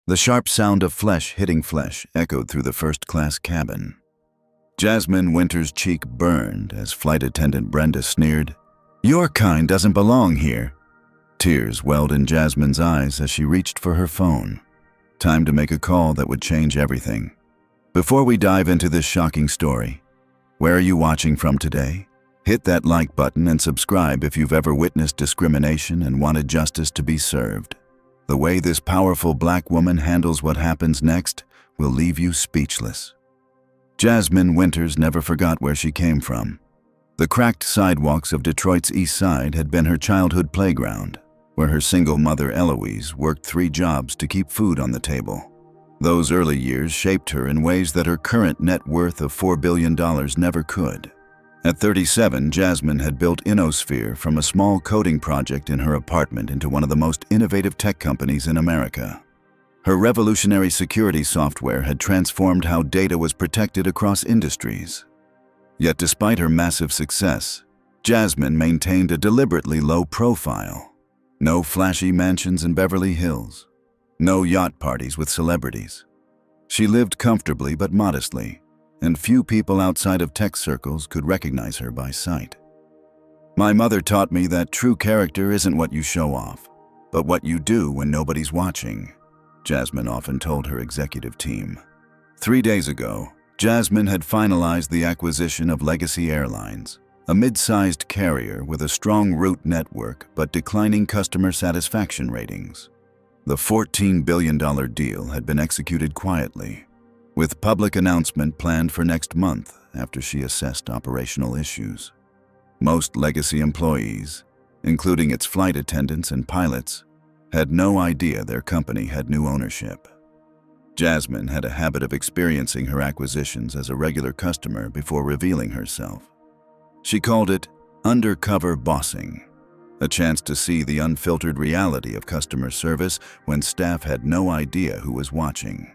The sharp sound of flesh hitting flesh echoed through the first-class cabin. Jasmine Winters' cheek burned as flight attendant Brenda sneered, "Your kind doesn't belong here." Tears welled in Jasmine's eyes as she reached for her phone. Time to make a call that would change everything. Before we dive into this shocking story, where are you watching from today? Hit that like button and subscribe if you've ever witnessed discrimination and wanted justice to be served. The way this powerful black woman handles what happens next will leave you speechless. Jasmine Winters never forgot where she came from. The cracked sidewalks of Detroit's East Side had been her childhood playground, where her single mother Eloise worked 3 jobs to keep food on the table. Those early years shaped her in ways that her current net worth of $4 billion never could. At 37, Jasmine had built Innosphere from a small coding project in her apartment into one of the most innovative tech companies in America. Her revolutionary security software had transformed how data was protected across industries. Yet despite her massive success, Jasmine maintained a deliberately low profile. No flashy mansions in Beverly Hills. No yacht parties with celebrities. She lived comfortably but modestly, and few people outside of tech circles could recognize her by sight. "My mother taught me that true character isn't what you show off, but what you do when nobody's watching," Jasmine often told her executive team. 3 days ago, Jasmine had finalized the acquisition of Legacy Airlines, a mid-sized carrier with a strong route network but declining customer satisfaction ratings. The $14 billion deal had been executed quietly, with public announcement planned for next month after she assessed operational issues. Most Legacy employees, including its flight attendants and pilots, had no idea their company had new ownership. Jasmine had a habit of experiencing her acquisitions as a regular customer before revealing herself. She called it undercover bossing, a chance to see the unfiltered reality of customer service when staff had no idea who was watching.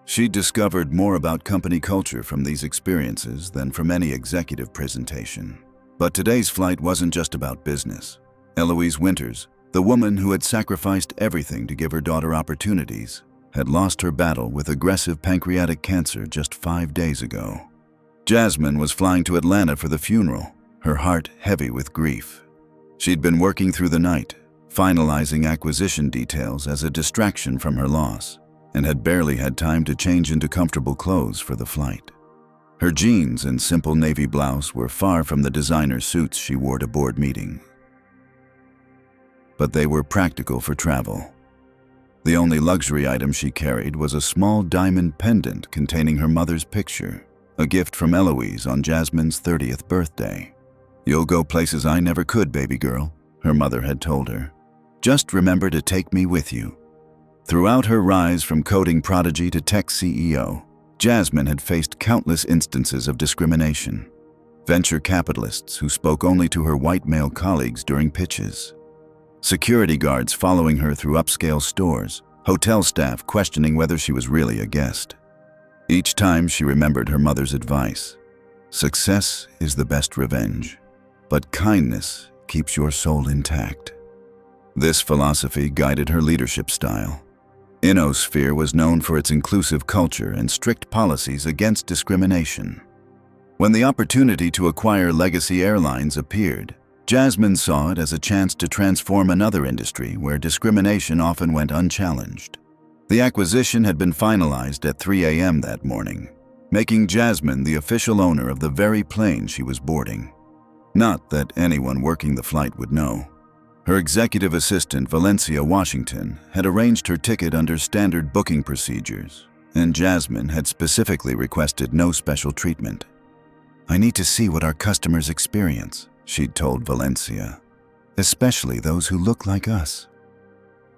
She discovered more about company culture from these experiences than from any executive presentation. But today's flight wasn't just about business. Eloise Winters, the woman who had sacrificed everything to give her daughter opportunities, had lost her battle with aggressive pancreatic cancer just 5 days ago. Jasmine was flying to Atlanta for the funeral, her heart heavy with grief. She'd been working through the night, finalizing acquisition details as a distraction from her loss, and had barely had time to change into comfortable clothes for the flight. Her jeans and simple navy blouse were far from the designer suits she wore to board meetings, but they were practical for travel. The only luxury item she carried was a small diamond pendant containing her mother's picture, a gift from Eloise on Jasmine's 30th birthday. "You'll go places I never could, baby girl," her mother had told her. "Just remember to take me with you." Throughout her rise from coding prodigy to tech CEO, Jasmine had faced countless instances of discrimination. Venture capitalists who spoke only to her white male colleagues during pitches. Security guards following her through upscale stores, hotel staff questioning whether she was really a guest. Each time she remembered her mother's advice, "Success is the best revenge, but kindness keeps your soul intact." This philosophy guided her leadership style. Innosphere was known for its inclusive culture and strict policies against discrimination. When the opportunity to acquire Legacy Airlines appeared, Jasmine saw it as a chance to transform another industry where discrimination often went unchallenged. The acquisition had been finalized at 3 a.m. that morning, making Jasmine the official owner of the very plane she was boarding. Not that anyone working the flight would know. Her executive assistant, Valencia Washington, had arranged her ticket under standard booking procedures, and Jasmine had specifically requested no special treatment. "I need to see what our customers experience," she'd told Valencia, "especially those who look like us."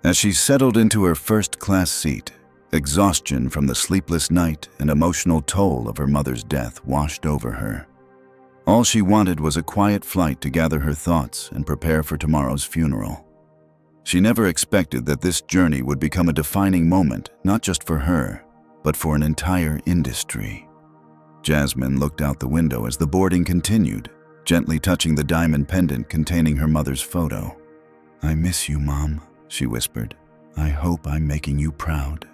As she settled into her first-class seat, exhaustion from the sleepless night and emotional toll of her mother's death washed over her. All she wanted was a quiet flight to gather her thoughts and prepare for tomorrow's funeral. She never expected that this journey would become a defining moment, not just for her, but for an entire industry. Jasmine looked out the window as the boarding continued, gently touching the diamond pendant containing her mother's photo. "I miss you, Mom," she whispered. "I hope I'm making you proud."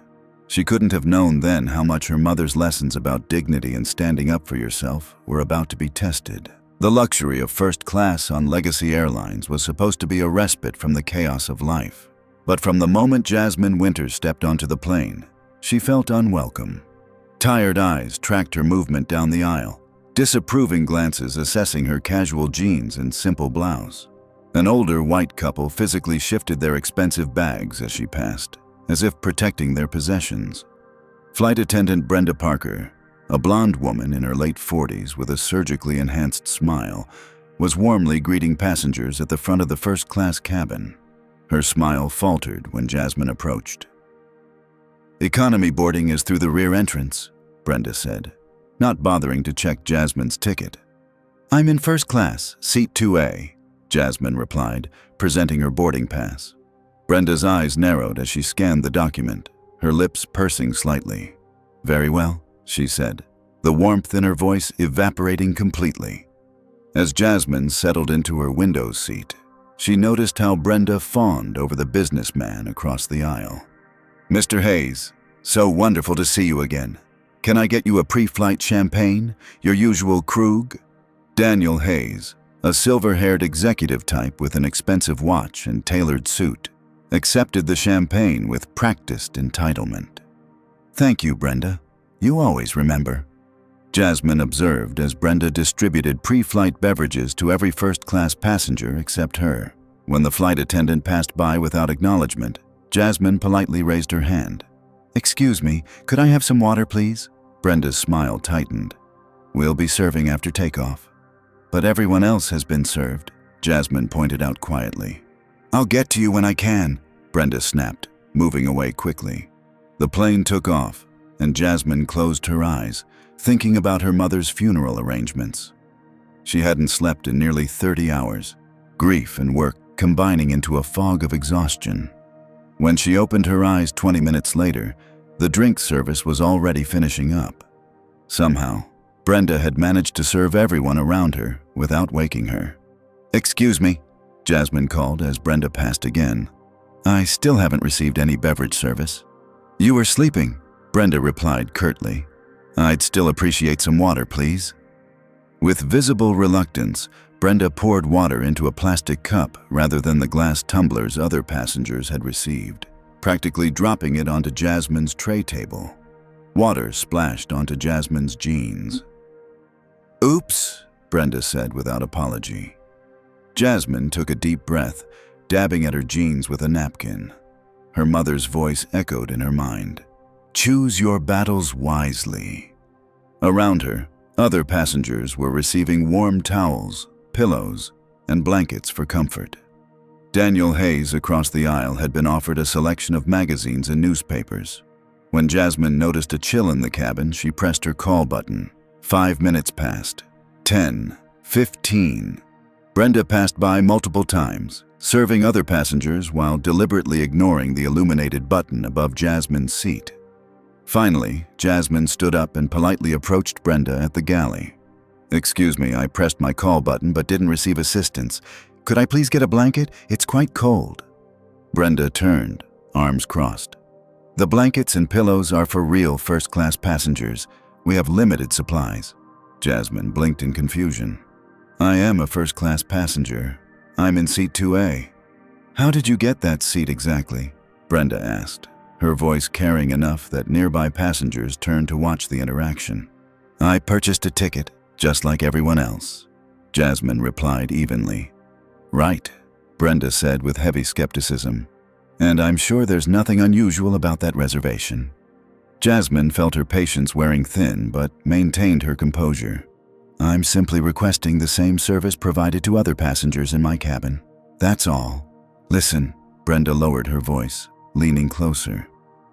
She couldn't have known then how much her mother's lessons about dignity and standing up for yourself were about to be tested. The luxury of first class on legacy airlines was supposed to be a respite from the chaos of life. But from the moment Jasmine Winters stepped onto the plane, she felt unwelcome. Tired eyes tracked her movement down the aisle, disapproving glances assessing her casual jeans and simple blouse. An older white couple physically shifted their expensive bags as she passed, as if protecting their possessions. Flight attendant Brenda Parker, a blonde woman in her late 40s with a surgically enhanced smile, was warmly greeting passengers at the front of the first-class cabin. Her smile faltered when Jasmine approached. "Economy boarding is through the rear entrance," Brenda said, not bothering to check Jasmine's ticket. "I'm in first class, seat 2A," Jasmine replied, presenting her boarding pass. Brenda's eyes narrowed as she scanned the document, her lips pursing slightly. "Very well," she said, the warmth in her voice evaporating completely. As Jasmine settled into her window seat, she noticed how Brenda fawned over the businessman across the aisle. "Mr. Hayes, so wonderful to see you again. Can I get you a pre-flight champagne, your usual Krug?" Daniel Hayes, a silver-haired executive type with an expensive watch and tailored suit, accepted the champagne with practiced entitlement. "Thank you, Brenda. You always remember," Jasmine observed as Brenda distributed pre-flight beverages to every first-class passenger except her. When the flight attendant passed by without acknowledgement, Jasmine politely raised her hand. "Excuse me, could I have some water, please?" Brenda's smile tightened. "We'll be serving after takeoff." "But everyone else has been served," Jasmine pointed out quietly. "I'll get to you when I can," Brenda snapped, moving away quickly. The plane took off, and Jasmine closed her eyes, thinking about her mother's funeral arrangements. She hadn't slept in nearly 30 hours, grief and work combining into a fog of exhaustion. When she opened her eyes 20 minutes later, the drink service was already finishing up. Somehow, Brenda had managed to serve everyone around her without waking her. "Excuse me," Jasmine called as Brenda passed again. "I still haven't received any beverage service." "You were sleeping," Brenda replied curtly. "I'd still appreciate some water, please." With visible reluctance, Brenda poured water into a plastic cup rather than the glass tumblers other passengers had received, practically dropping it onto Jasmine's tray table. Water splashed onto Jasmine's jeans. "Oops," Brenda said without apology. Jasmine took a deep breath, dabbing at her jeans with a napkin. Her mother's voice echoed in her mind. "Choose your battles wisely." Around her, other passengers were receiving warm towels, pillows, and blankets for comfort. Daniel Hayes across the aisle had been offered a selection of magazines and newspapers. When Jasmine noticed a chill in the cabin, she pressed her call button. 5 minutes passed. 10, 15. Brenda passed by multiple times, serving other passengers while deliberately ignoring the illuminated button above Jasmine's seat. Finally, Jasmine stood up and politely approached Brenda at the galley. "Excuse me, I pressed my call button but didn't receive assistance. Could I please get a blanket? It's quite cold." Brenda turned, arms crossed. "The blankets and pillows are for real first-class passengers. We have limited supplies." Jasmine blinked in confusion. "I am a first-class passenger. I'm in seat 2A. "How did you get that seat exactly?" Brenda asked, her voice carrying enough that nearby passengers turned to watch the interaction. "I purchased a ticket, just like everyone else," Jasmine replied evenly. "Right," Brenda said with heavy skepticism. "And I'm sure there's nothing unusual about that reservation." Jasmine felt her patience wearing thin but maintained her composure. "I'm simply requesting the same service provided to other passengers in my cabin. That's all." "Listen," Brenda lowered her voice, leaning closer.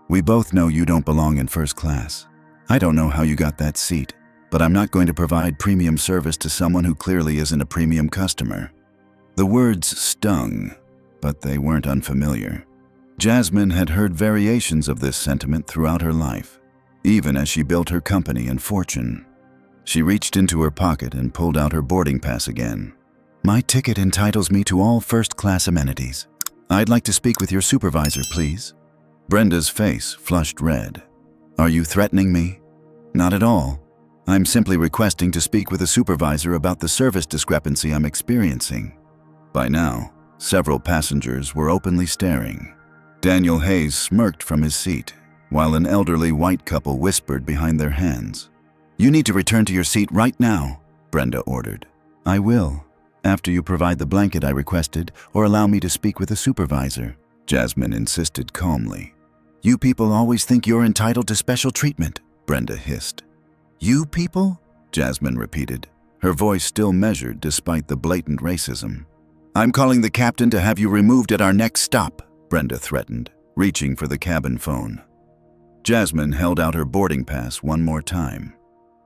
"We both know you don't belong in first class. I don't know how you got that seat, but I'm not going to provide premium service to someone who clearly isn't a premium customer." The words stung, but they weren't unfamiliar. Jasmine had heard variations of this sentiment throughout her life, even as she built her company and fortune. She reached into her pocket and pulled out her boarding pass again. "My ticket entitles me to all first-class amenities. I'd like to speak with your supervisor, please." Brenda's face flushed red. Are you threatening me? Not at all. I'm simply requesting to speak with a supervisor about the service discrepancy I'm experiencing. By now, several passengers were openly staring. Daniel Hayes smirked from his seat, while an elderly white couple whispered behind their hands. You need to return to your seat right now, Brenda ordered. I will, after you provide the blanket I requested or allow me to speak with a supervisor, Jasmine insisted calmly. You people always think you're entitled to special treatment, Brenda hissed. You people? Jasmine repeated, her voice still measured despite the blatant racism. I'm calling the captain to have you removed at our next stop, Brenda threatened, reaching for the cabin phone. Jasmine held out her boarding pass one more time.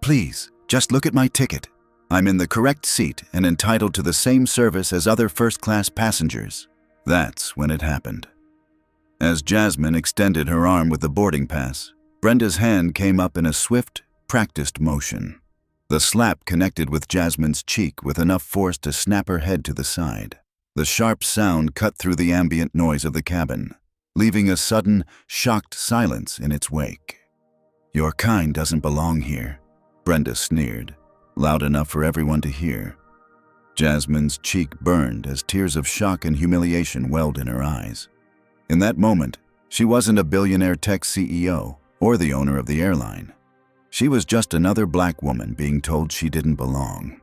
Please, just look at my ticket. I'm in the correct seat and entitled to the same service as other first-class passengers. That's when it happened. As Jasmine extended her arm with the boarding pass, Brenda's hand came up in a swift, practiced motion. The slap connected with Jasmine's cheek with enough force to snap her head to the side. The sharp sound cut through the ambient noise of the cabin, leaving a sudden, shocked silence in its wake. Your kind doesn't belong here, Brenda sneered, loud enough for everyone to hear. Jasmine's cheek burned as tears of shock and humiliation welled in her eyes. In that moment, she wasn't a billionaire tech CEO or the owner of the airline. She was just another black woman being told she didn't belong.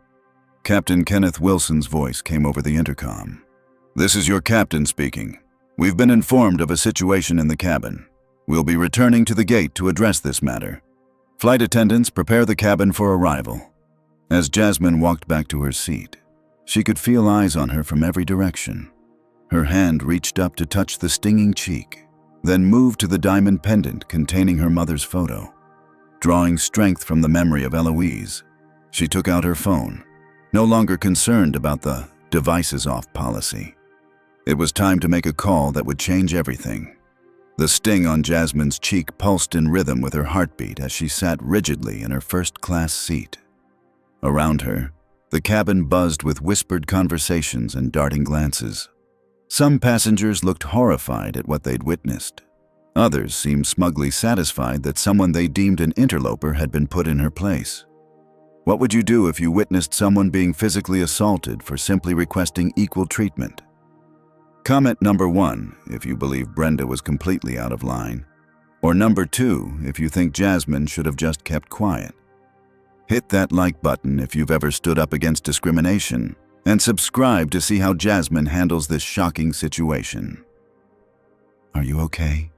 Captain Kenneth Wilson's voice came over the intercom. This is your captain speaking. We've been informed of a situation in the cabin. We'll be returning to the gate to address this matter. Flight attendants, prepare the cabin for arrival. As Jasmine walked back to her seat, she could feel eyes on her from every direction. Her hand reached up to touch the stinging cheek, then moved to the diamond pendant containing her mother's photo. Drawing strength from the memory of Eloise, she took out her phone, no longer concerned about the devices off policy. It was time to make a call that would change everything. The sting on Jasmine's cheek pulsed in rhythm with her heartbeat as she sat rigidly in her first-class seat. Around her, the cabin buzzed with whispered conversations and darting glances. Some passengers looked horrified at what they'd witnessed. Others seemed smugly satisfied that someone they deemed an interloper had been put in her place. What would you do if you witnessed someone being physically assaulted for simply requesting equal treatment? Comment number 1 if you believe Brenda was completely out of line, or number 2 if you think Jasmine should have just kept quiet. Hit that like button if you've ever stood up against discrimination, and subscribe to see how Jasmine handles this shocking situation. Are you okay?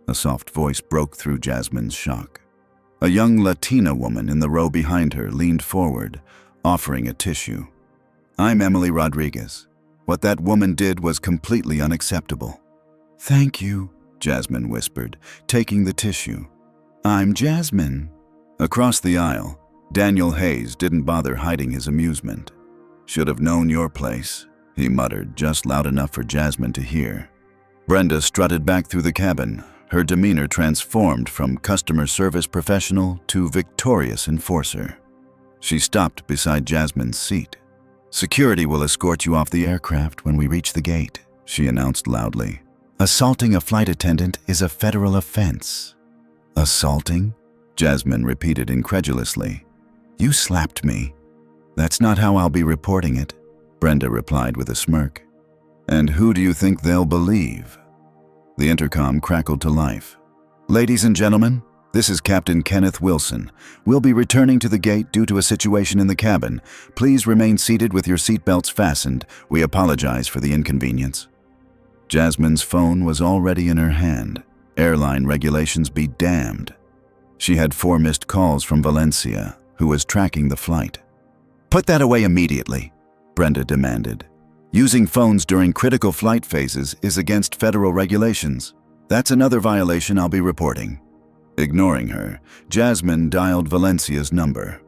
A soft voice broke through Jasmine's shock. A young Latina woman in the row behind her leaned forward, offering a tissue. I'm Emily Rodriguez. What that woman did was completely unacceptable. Thank you, Jasmine whispered, taking the tissue. I'm Jasmine. Across the aisle, Daniel Hayes didn't bother hiding his amusement. Should have known your place, he muttered, just loud enough for Jasmine to hear. Brenda strutted back through the cabin, her demeanor transformed from customer service professional to victorious enforcer. She stopped beside Jasmine's seat. Security will escort you off the aircraft when we reach the gate, she announced loudly. Assaulting a flight attendant is a federal offense. Assaulting? Jasmine repeated incredulously. You slapped me. That's not how I'll be reporting it, Brenda replied with a smirk. And who do you think they'll believe? The intercom crackled to life. Ladies and gentlemen, this is Captain Kenneth Wilson. We'll be returning to the gate due to a situation in the cabin. Please remain seated with your seatbelts fastened. We apologize for the inconvenience. Jasmine's phone was already in her hand. Airline regulations be damned. She had 4 missed calls from Valencia, who was tracking the flight. Put that away immediately, Brenda demanded. Using phones during critical flight phases is against federal regulations. That's another violation I'll be reporting. Ignoring her, Jasmine dialed Valencia's number.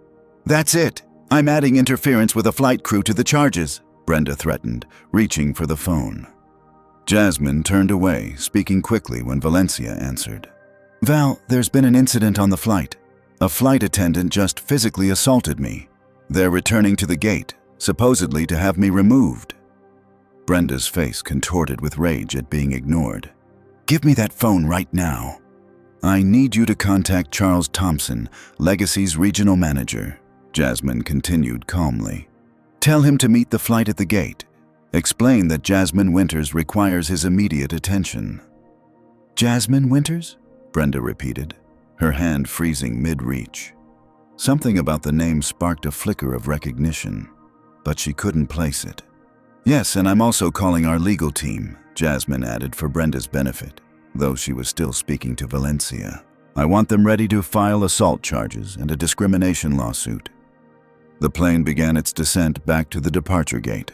That's it. I'm adding interference with a flight crew to the charges, Brenda threatened, reaching for the phone. Jasmine turned away, speaking quickly when Valencia answered. Val, there's been an incident on the flight. A flight attendant just physically assaulted me. They're returning to the gate, supposedly to have me removed. Brenda's face contorted with rage at being ignored. Give me that phone right now. I need you to contact Charles Thompson, Legacy's regional manager, Jasmine continued calmly. Tell him to meet the flight at the gate. Explain that Jasmine Winters requires his immediate attention. Jasmine Winters? Brenda repeated, her hand freezing mid-reach. Something about the name sparked a flicker of recognition, but she couldn't place it. Yes, and I'm also calling our legal team, Jasmine added for Brenda's benefit, though she was still speaking to Valencia. I want them ready to file assault charges and a discrimination lawsuit. The plane began its descent back to the departure gate.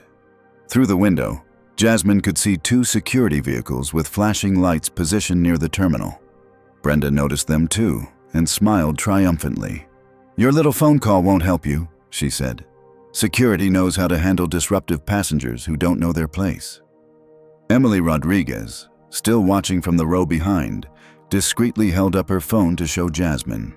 Through the window, Jasmine could see 2 security vehicles with flashing lights positioned near the terminal. Brenda noticed them too and smiled triumphantly. Your little phone call won't help you, she said. Security knows how to handle disruptive passengers who don't know their place. Emily Rodriguez, still watching from the row behind, discreetly held up her phone to show Jasmine.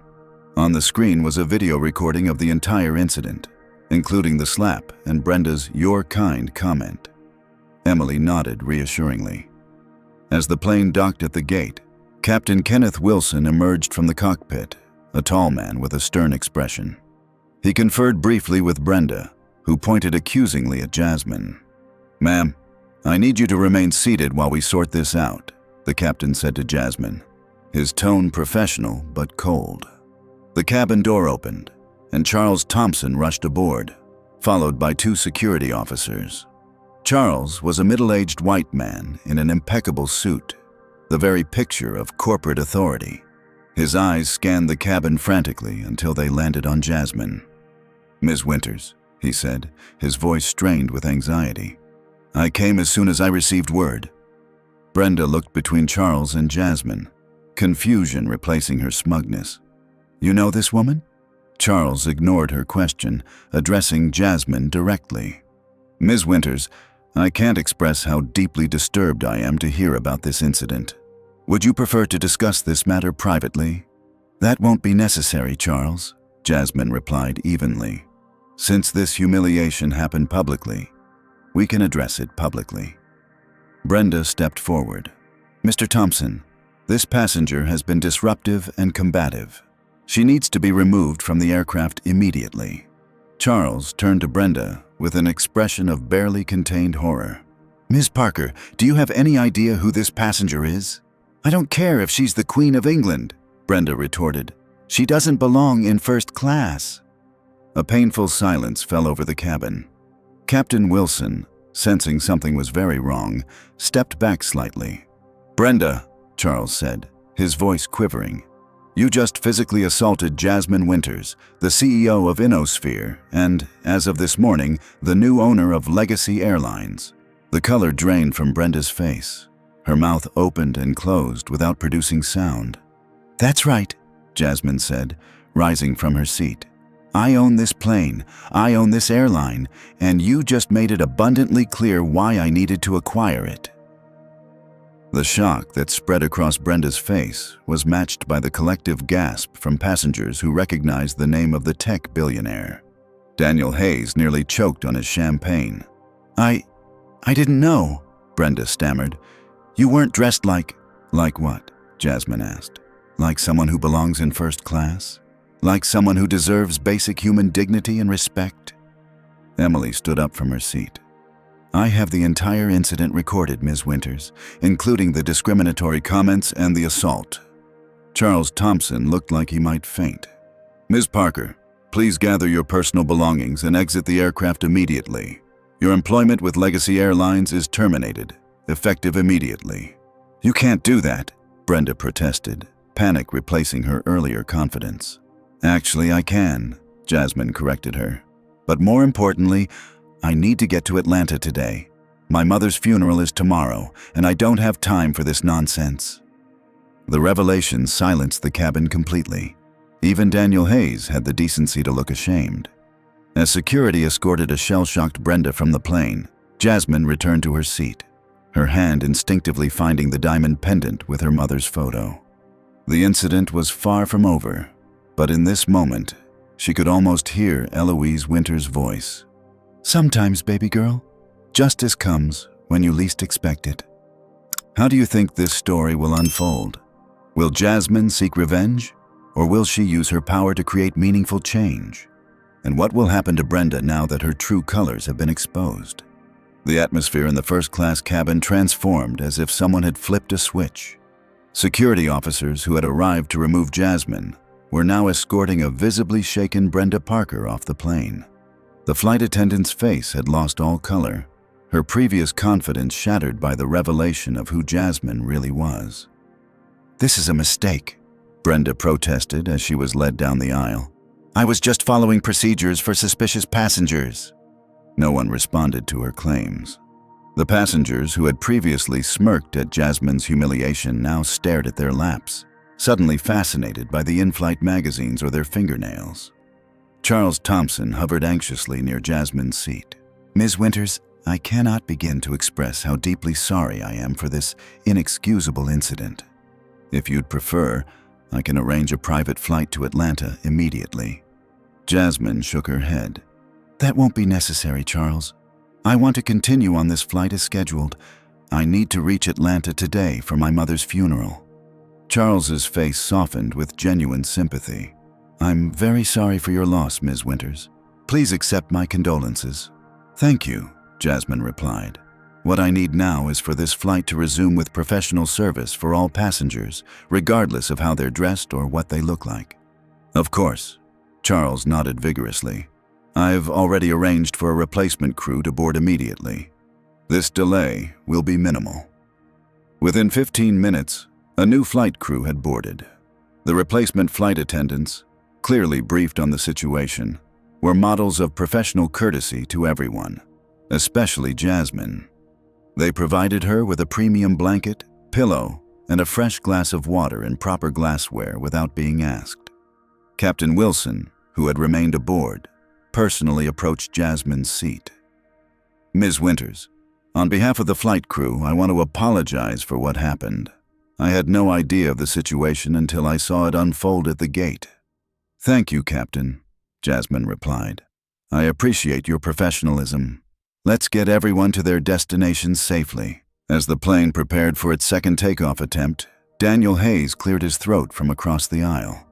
On the screen was a video recording of the entire incident, including the slap and Brenda's "You're kind" comment. Emily nodded reassuringly. As the plane docked at the gate, Captain Kenneth Wilson emerged from the cockpit, a tall man with a stern expression. He conferred briefly with Brenda, who pointed accusingly at Jasmine. Ma'am, I need you to remain seated while we sort this out, the captain said to Jasmine, his tone professional but cold. The cabin door opened, and Charles Thompson rushed aboard, followed by 2 security officers. Charles was a middle-aged white man in an impeccable suit, the very picture of corporate authority. His eyes scanned the cabin frantically until they landed on Jasmine. Ms. Winters, he said, his voice strained with anxiety. I came as soon as I received word. Brenda looked between Charles and Jasmine, confusion replacing her smugness. You know this woman? Charles ignored her question, addressing Jasmine directly. Ms. Winters, I can't express how deeply disturbed I am to hear about this incident. Would you prefer to discuss this matter privately? That won't be necessary, Charles, Jasmine replied evenly. Since this humiliation happened publicly, we can address it publicly. Brenda stepped forward. Mr. Thompson, this passenger has been disruptive and combative. She needs to be removed from the aircraft immediately. Charles turned to Brenda with an expression of barely contained horror. Ms. Parker, do you have any idea who this passenger is? I don't care if she's the Queen of England, Brenda retorted. She doesn't belong in first class. A painful silence fell over the cabin. Captain Wilson, sensing something was very wrong, stepped back slightly. Brenda, Charles said, his voice quivering. You just physically assaulted Jasmine Winters, the CEO of Innosphere and, as of this morning, the new owner of Legacy Airlines. The color drained from Brenda's face. Her mouth opened and closed without producing sound. That's right, Jasmine said, rising from her seat. I own this plane, I own this airline, and you just made it abundantly clear why I needed to acquire it. The shock that spread across Brenda's face was matched by the collective gasp from passengers who recognized the name of the tech billionaire. Daniel Hayes nearly choked on his champagne. I didn't know, Brenda stammered. You weren't dressed like... Like what? Jasmine asked. Like someone who belongs in first class? Like someone who deserves basic human dignity and respect? Emily stood up from her seat. I have the entire incident recorded, Ms. Winters, including the discriminatory comments and the assault. Charles Thompson looked like he might faint. Ms. Parker, please gather your personal belongings and exit the aircraft immediately. Your employment with Legacy Airlines is terminated, effective immediately. You can't do that, Brenda protested, panic replacing her earlier confidence. Actually, I can, Jasmine corrected her. But more importantly, I need to get to Atlanta today. My mother's funeral is tomorrow, and I don't have time for this nonsense. The revelation silenced the cabin completely. Even Daniel Hayes had the decency to look ashamed. As security escorted a shell-shocked Brenda from the plane, Jasmine returned to her seat, her hand instinctively finding the diamond pendant with her mother's photo. The incident was far from over, but in this moment, she could almost hear Eloise Winters' voice. Sometimes, baby girl, justice comes when you least expect it. How do you think this story will unfold? Will Jasmine seek revenge, or will she use her power to create meaningful change? And what will happen to Brenda now that her true colors have been exposed? The atmosphere in the first-class cabin transformed as if someone had flipped a switch. Security officers who had arrived to remove Jasmine were now escorting a visibly shaken Brenda Parker off the plane. The flight attendant's face had lost all color, her previous confidence shattered by the revelation of who Jasmine really was. "This is a mistake," Brenda protested as she was led down the aisle. "I was just following procedures for suspicious passengers." No one responded to her claims. The passengers who had previously smirked at Jasmine's humiliation now stared at their laps, suddenly fascinated by the in-flight magazines or their fingernails. Charles Thompson hovered anxiously near Jasmine's seat. "Ms. Winters, I cannot begin to express how deeply sorry I am for this inexcusable incident. If you'd prefer, I can arrange a private flight to Atlanta immediately." Jasmine shook her head. "That won't be necessary, Charles. I want to continue on this flight as scheduled. I need to reach Atlanta today for my mother's funeral." Charles's face softened with genuine sympathy. "I'm very sorry for your loss, Ms. Winters. Please accept my condolences." "Thank you," Jasmine replied. "What I need now is for this flight to resume with professional service for all passengers, regardless of how they're dressed or what they look like." "Of course." Charles nodded vigorously. "I've already arranged for a replacement crew to board immediately. This delay will be minimal." Within 15 minutes, a new flight crew had boarded. The replacement flight attendants, clearly briefed on the situation, were models of professional courtesy to everyone, especially Jasmine. They provided her with a premium blanket, pillow, and a fresh glass of water in proper glassware without being asked. Captain Wilson, who had remained aboard, personally approached Jasmine's seat. "Ms. Winters, on behalf of the flight crew, I want to apologize for what happened. I had no idea of the situation until I saw it unfold at the gate." "Thank you, Captain," Jasmine replied. "I appreciate your professionalism. Let's get everyone to their destinations safely." As the plane prepared for its second takeoff attempt, Daniel Hayes cleared his throat from across the aisle.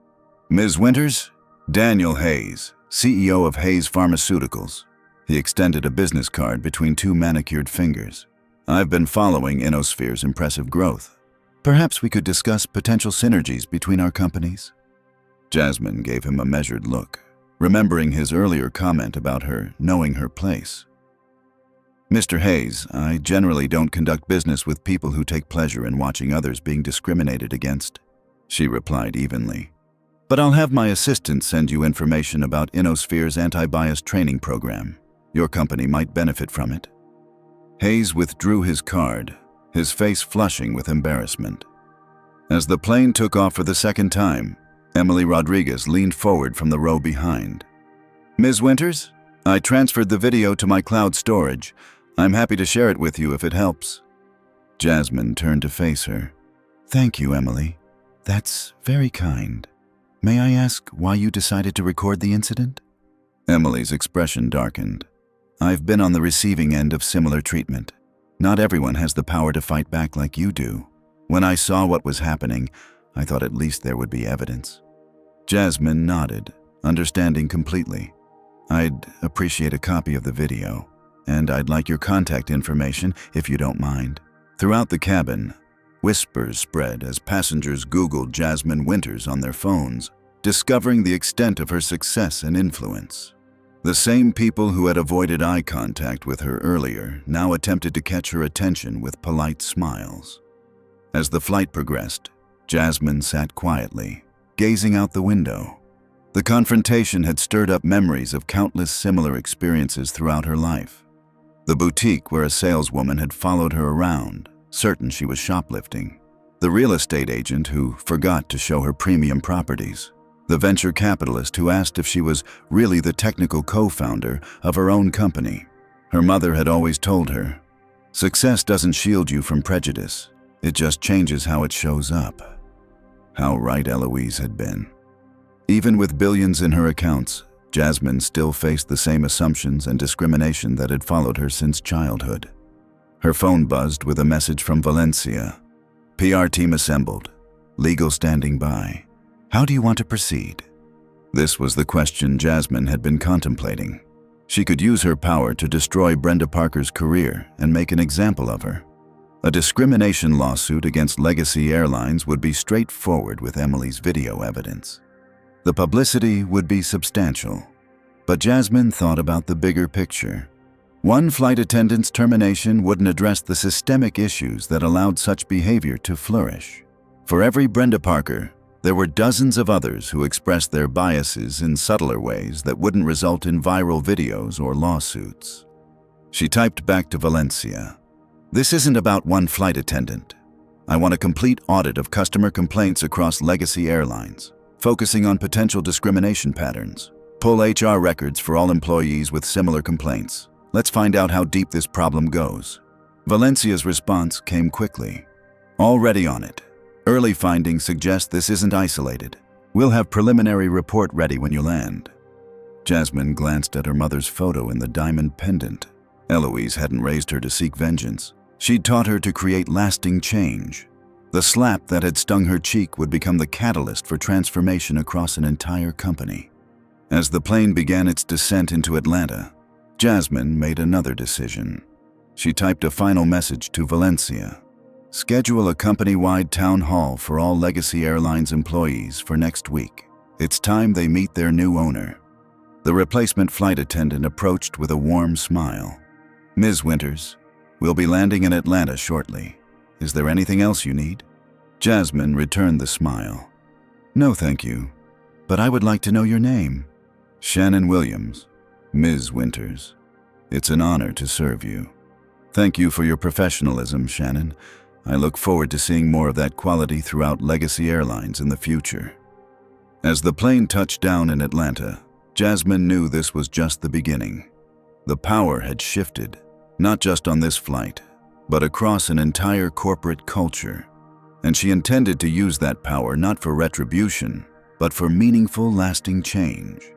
"Ms. Winters, Daniel Hayes, CEO of Hayes Pharmaceuticals." He extended a business card between two manicured fingers. "I've been following Inosphere's impressive growth. Perhaps we could discuss potential synergies between our companies." Jasmine gave him a measured look, remembering his earlier comment about her knowing her place. "Mr. Hayes, I generally don't conduct business with people who take pleasure in watching others being discriminated against," she replied evenly. "But I'll have my assistant send you information about Inosphere's anti-bias training program. Your company might benefit from it." Hayes withdrew his card, his face flushing with embarrassment. As the plane took off for the second time, Emily Rodriguez leaned forward from the row behind. "Ms. Winters, I transferred the video to my cloud storage. I'm happy to share it with you if it helps." Jasmine turned to face her. "Thank you, Emily. That's very kind. May I ask why you decided to record the incident?" Emily's expression darkened. "I've been on the receiving end of similar treatment. Not everyone has the power to fight back like you do. When I saw what was happening, I thought at least there would be evidence." Jasmine nodded, understanding completely. "I'd appreciate a copy of the video, and I'd like your contact information if you don't mind." Throughout the cabin, whispers spread as passengers Googled Jasmine Winters on their phones, discovering the extent of her success and influence. The same people who had avoided eye contact with her earlier now attempted to catch her attention with polite smiles. As the flight progressed, Jasmine sat quietly, gazing out the window. The confrontation had stirred up memories of countless similar experiences throughout her life. The boutique where a saleswoman had followed her around, certain she was shoplifting. The real estate agent who forgot to show her premium properties. The venture capitalist who asked if she was really the technical co-founder of her own company. Her mother had always told her, "Success doesn't shield you from prejudice. It just changes how it shows up." How right Eloise had been. Even with billions in her accounts, Jasmine still faced the same assumptions and discrimination that had followed her since childhood. Her phone buzzed with a message from Valencia. PR team assembled. Legal standing by. How do you want to proceed? This was the question Jasmine had been contemplating. She could use her power to destroy Brenda Parker's career and make an example of her. A discrimination lawsuit against Legacy Airlines would be straightforward with Emily's video evidence. The publicity would be substantial. But Jasmine thought about the bigger picture. One flight attendant's termination wouldn't address the systemic issues that allowed such behavior to flourish. For every Brenda Parker, there were dozens of others who expressed their biases in subtler ways that wouldn't result in viral videos or lawsuits. She typed back to Valencia. This isn't about one flight attendant. I want a complete audit of customer complaints across Legacy Airlines, focusing on potential discrimination patterns. Pull HR records for all employees with similar complaints. Let's find out how deep this problem goes. Valencia's response came quickly. Already on it. Early findings suggest this isn't isolated. We'll have preliminary report ready when you land. Jasmine glanced at her mother's photo in the diamond pendant. Eloise hadn't raised her to seek vengeance. She'd taught her to create lasting change. The slap that had stung her cheek would become the catalyst for transformation across an entire company. As the plane began its descent into Atlanta, Jasmine made another decision. She typed a final message to Valencia. Schedule a company-wide town hall for all Legacy Airlines employees for next week. It's time they meet their new owner. The replacement flight attendant approached with a warm smile. Ms. Winters, we'll be landing in Atlanta shortly. Is there anything else you need? Jasmine returned the smile. No, thank you, but I would like to know your name. Shannon Williams, Ms. Winters. It's an honor to serve you. Thank you for your professionalism, Shannon. I look forward to seeing more of that quality throughout Legacy Airlines in the future. As the plane touched down in Atlanta, Jasmine knew this was just the beginning. The power had shifted, not just on this flight, but across an entire corporate culture. And she intended to use that power not for retribution, but for meaningful, lasting change.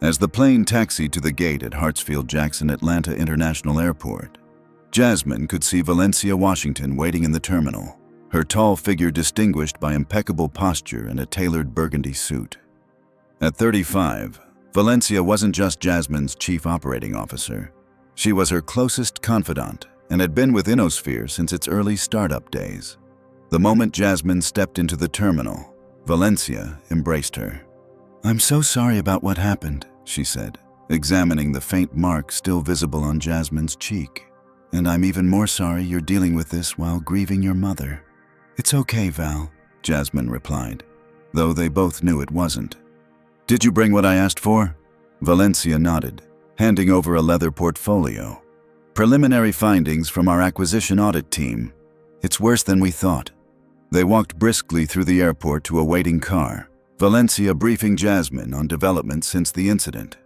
As the plane taxied to the gate at Hartsfield-Jackson Atlanta International Airport, Jasmine could see Valencia Washington waiting in the terminal, her tall figure distinguished by impeccable posture and a tailored burgundy suit. At 35, Valencia wasn't just Jasmine's chief operating officer. She was her closest confidant and had been with Innosphere since its early startup days. The moment Jasmine stepped into the terminal, Valencia embraced her. I'm so sorry about what happened, she said, examining the faint mark still visible on Jasmine's cheek. And I'm even more sorry you're dealing with this while grieving your mother. It's okay, Val, Jasmine replied, though they both knew it wasn't. Did you bring what I asked for? Valencia nodded, handing over a leather portfolio. Preliminary findings from our acquisition audit team. It's worse than we thought. They walked briskly through the airport to a waiting car, Valencia briefing Jasmine on developments since the incident.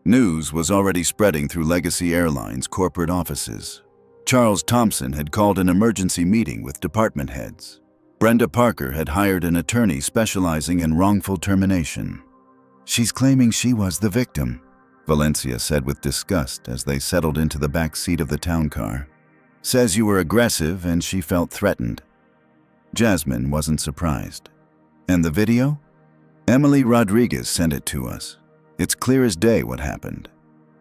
News was already spreading through Legacy Airlines' corporate offices. Charles Thompson had called an emergency meeting with department heads. Brenda Parker had hired an attorney specializing in wrongful termination. She's claiming she was the victim, Valencia said with disgust as they settled into the back seat of the town car. Says you were aggressive and she felt threatened. Jasmine wasn't surprised. And the video? Emily Rodriguez sent it to us. It's clear as day what happened.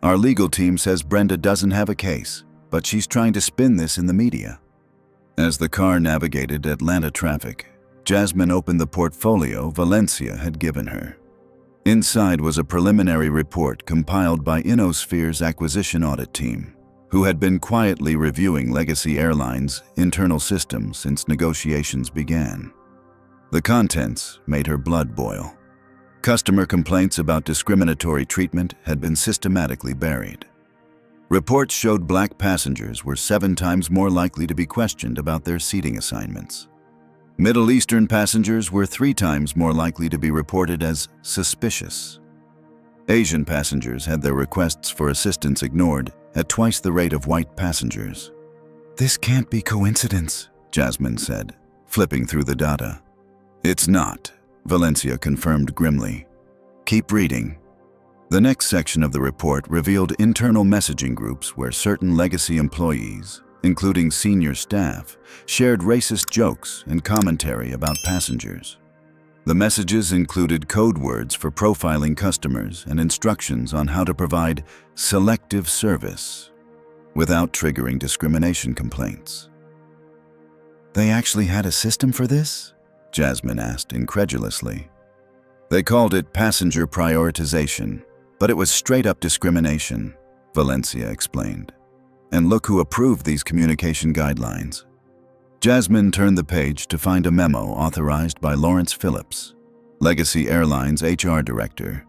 Our legal team says Brenda doesn't have a case, but she's trying to spin this in the media. As the car navigated Atlanta traffic, Jasmine opened the portfolio Valencia had given her. Inside was a preliminary report compiled by Innosphere's acquisition audit team, who had been quietly reviewing Legacy Airlines' internal systems since negotiations began. The contents made her blood boil. Customer complaints about discriminatory treatment had been systematically buried. Reports showed Black passengers were 7 times more likely to be questioned about their seating assignments. Middle Eastern passengers were 3 times more likely to be reported as suspicious. Asian passengers had their requests for assistance ignored at twice the rate of white passengers. This can't be coincidence, Jasmine said, flipping through the data. It's not, Valencia confirmed grimly. Keep reading. The next section of the report revealed internal messaging groups where certain Legacy employees, including senior staff, shared racist jokes and commentary about passengers. The messages included code words for profiling customers and instructions on how to provide selective service without triggering discrimination complaints. "They actually had a system for this?" Jasmine asked incredulously. "They called it passenger prioritization, but it was straight-up discrimination," Valencia explained. "And look who approved these communication guidelines." Jasmine turned the page to find a memo authorized by Lawrence Phillips, Legacy Airlines HR Director,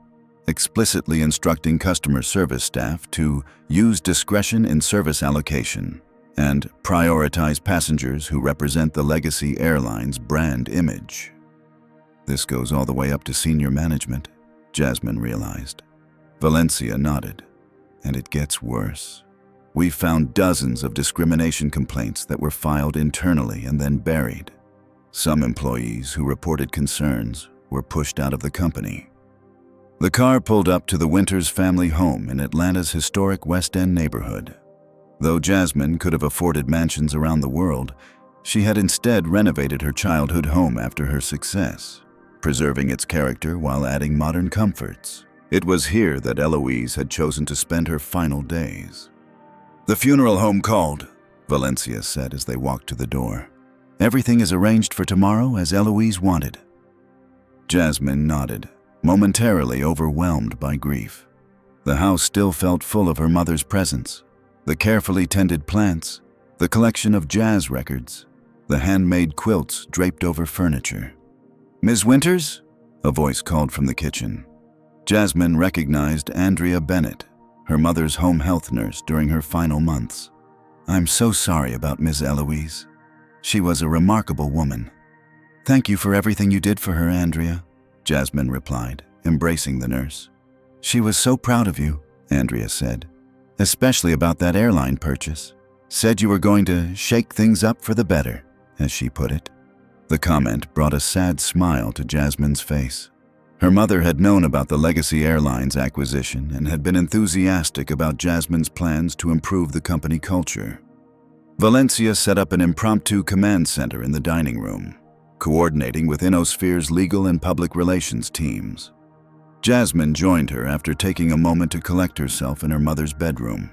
explicitly instructing customer service staff to use discretion in service allocation and prioritize passengers who represent the Legacy Airlines brand image. "This goes all the way up to senior management," Jasmine realized. Valencia nodded. "And it gets worse. We found dozens of discrimination complaints that were filed internally and then buried. Some employees who reported concerns were pushed out of the company." The car pulled up to the Winters family home in Atlanta's historic West End neighborhood. Though Jasmine could have afforded mansions around the world, she had instead renovated her childhood home after her success, preserving its character while adding modern comforts. It was here that Eloise had chosen to spend her final days. "The funeral home called," Valencia said as they walked to the door. "Everything is arranged for tomorrow as Eloise wanted." Jasmine nodded, momentarily overwhelmed by grief. The house still felt full of her mother's presence. The carefully tended plants, the collection of jazz records, the handmade quilts draped over furniture. "Ms. Winters?" a voice called from the kitchen. Jasmine recognized Andrea Bennett, her mother's home health nurse during her final months. "I'm so sorry about Ms. Eloise. She was a remarkable woman." "Thank you for everything you did for her, Andrea," Jasmine replied, embracing the nurse. "She was so proud of you," Andrea said, "especially about that airline purchase. Said you were going to shake things up for the better," as she put it. The comment brought a sad smile to Jasmine's face. Her mother had known about the Legacy Airlines acquisition and had been enthusiastic about Jasmine's plans to improve the company culture. Valencia set up an impromptu command center in the dining room, coordinating with InnoSphere's legal and public relations teams. Jasmine joined her after taking a moment to collect herself in her mother's bedroom.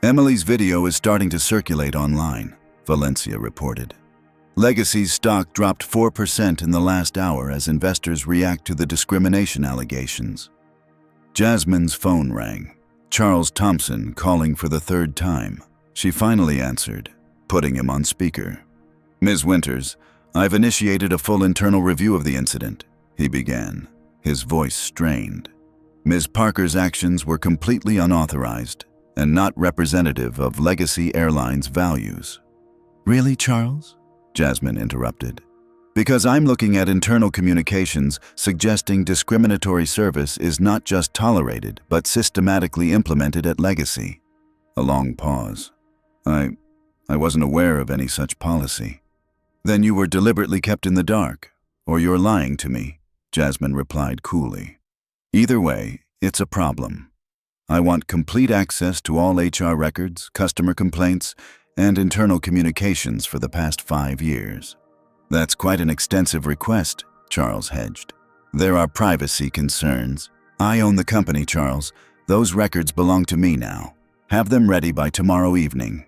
"Emily's video is starting to circulate online," Valencia reported. Legacy's stock dropped 4% in the last hour as investors react to the discrimination allegations. Jasmine's phone rang. Charles Thompson calling for the third time. She finally answered, putting him on speaker. "Ms. Winters, I've initiated a full internal review of the incident," he began, his voice strained. "Ms. Parker's actions were completely unauthorized and not representative of Legacy Airlines' values." "Really, Charles?" Jasmine interrupted. "Because I'm looking at internal communications suggesting discriminatory service is not just tolerated, but systematically implemented at Legacy." A long pause. I wasn't aware of any such policy." "Then you were deliberately kept in the dark, or you're lying to me," Jasmine replied coolly. "Either way, it's a problem. I want complete access to all HR records, customer complaints, and internal communications for the past 5 years." "That's quite an extensive request," Charles hedged. "There are privacy concerns. I own the company, Charles. Those records belong to me now. Have them ready by tomorrow evening."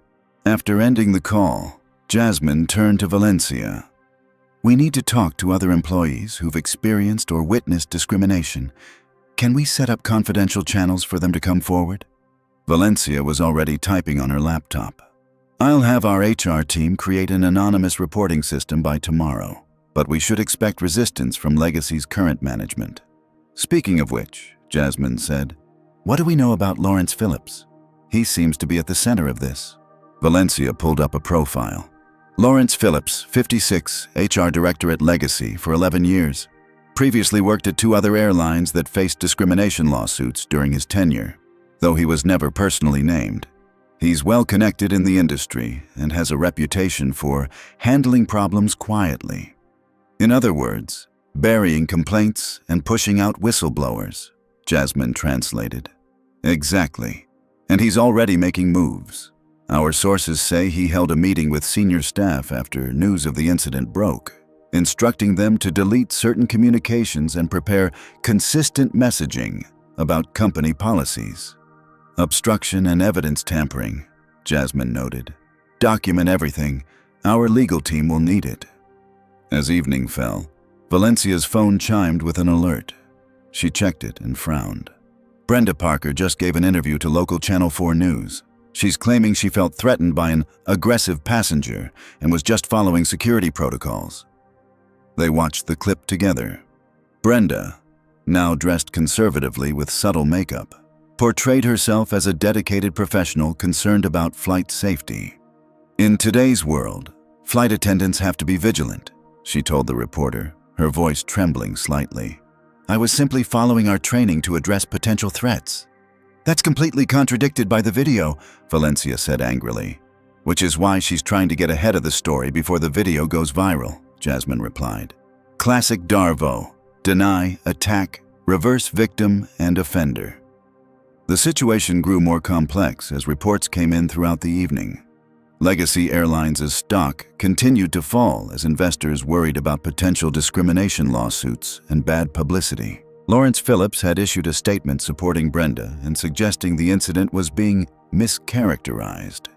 After ending the call, Jasmine turned to Valencia. "We need to talk to other employees who've experienced or witnessed discrimination. Can we set up confidential channels for them to come forward?" Valencia was already typing on her laptop. "I'll have our HR team create an anonymous reporting system by tomorrow, but we should expect resistance from Legacy's current management." "Speaking of which," Jasmine said, "what do we know about Lawrence Phillips? He seems to be at the center of this." Valencia pulled up a profile. "Lawrence Phillips, 56, HR Director at Legacy for 11 years. Previously worked at 2 other airlines that faced discrimination lawsuits during his tenure, though he was never personally named. He's well connected in the industry and has a reputation for handling problems quietly. In other words, burying complaints and pushing out whistleblowers," Jasmine translated. "Exactly. And he's already making moves. Our sources say he held a meeting with senior staff after news of the incident broke, instructing them to delete certain communications and prepare consistent messaging about company policies. Obstruction and evidence tampering, Jasmine noted. Document everything. Our legal team will need it. As evening fell, Valencia's phone chimed with an alert. She checked it and frowned. Brenda Parker just gave an interview to local Channel 4 News. She's claiming she felt threatened by an aggressive passenger and was just following security protocols. They watched the clip together. Brenda, now dressed conservatively with subtle makeup, portrayed herself as a dedicated professional concerned about flight safety. In today's world, flight attendants have to be vigilant, she told the reporter, her voice trembling slightly. I was simply following our training to address potential threats. That's completely contradicted by the video, Valencia said angrily. Which is why she's trying to get ahead of the story before the video goes viral, Jasmine replied. Classic Darvo: deny, attack, reverse victim, and offender. The situation grew more complex as reports came in throughout the evening. Legacy Airlines' stock continued to fall as investors worried about potential discrimination lawsuits and bad publicity. Lawrence Phillips had issued a statement supporting Brenda and suggesting the incident was being mischaracterized.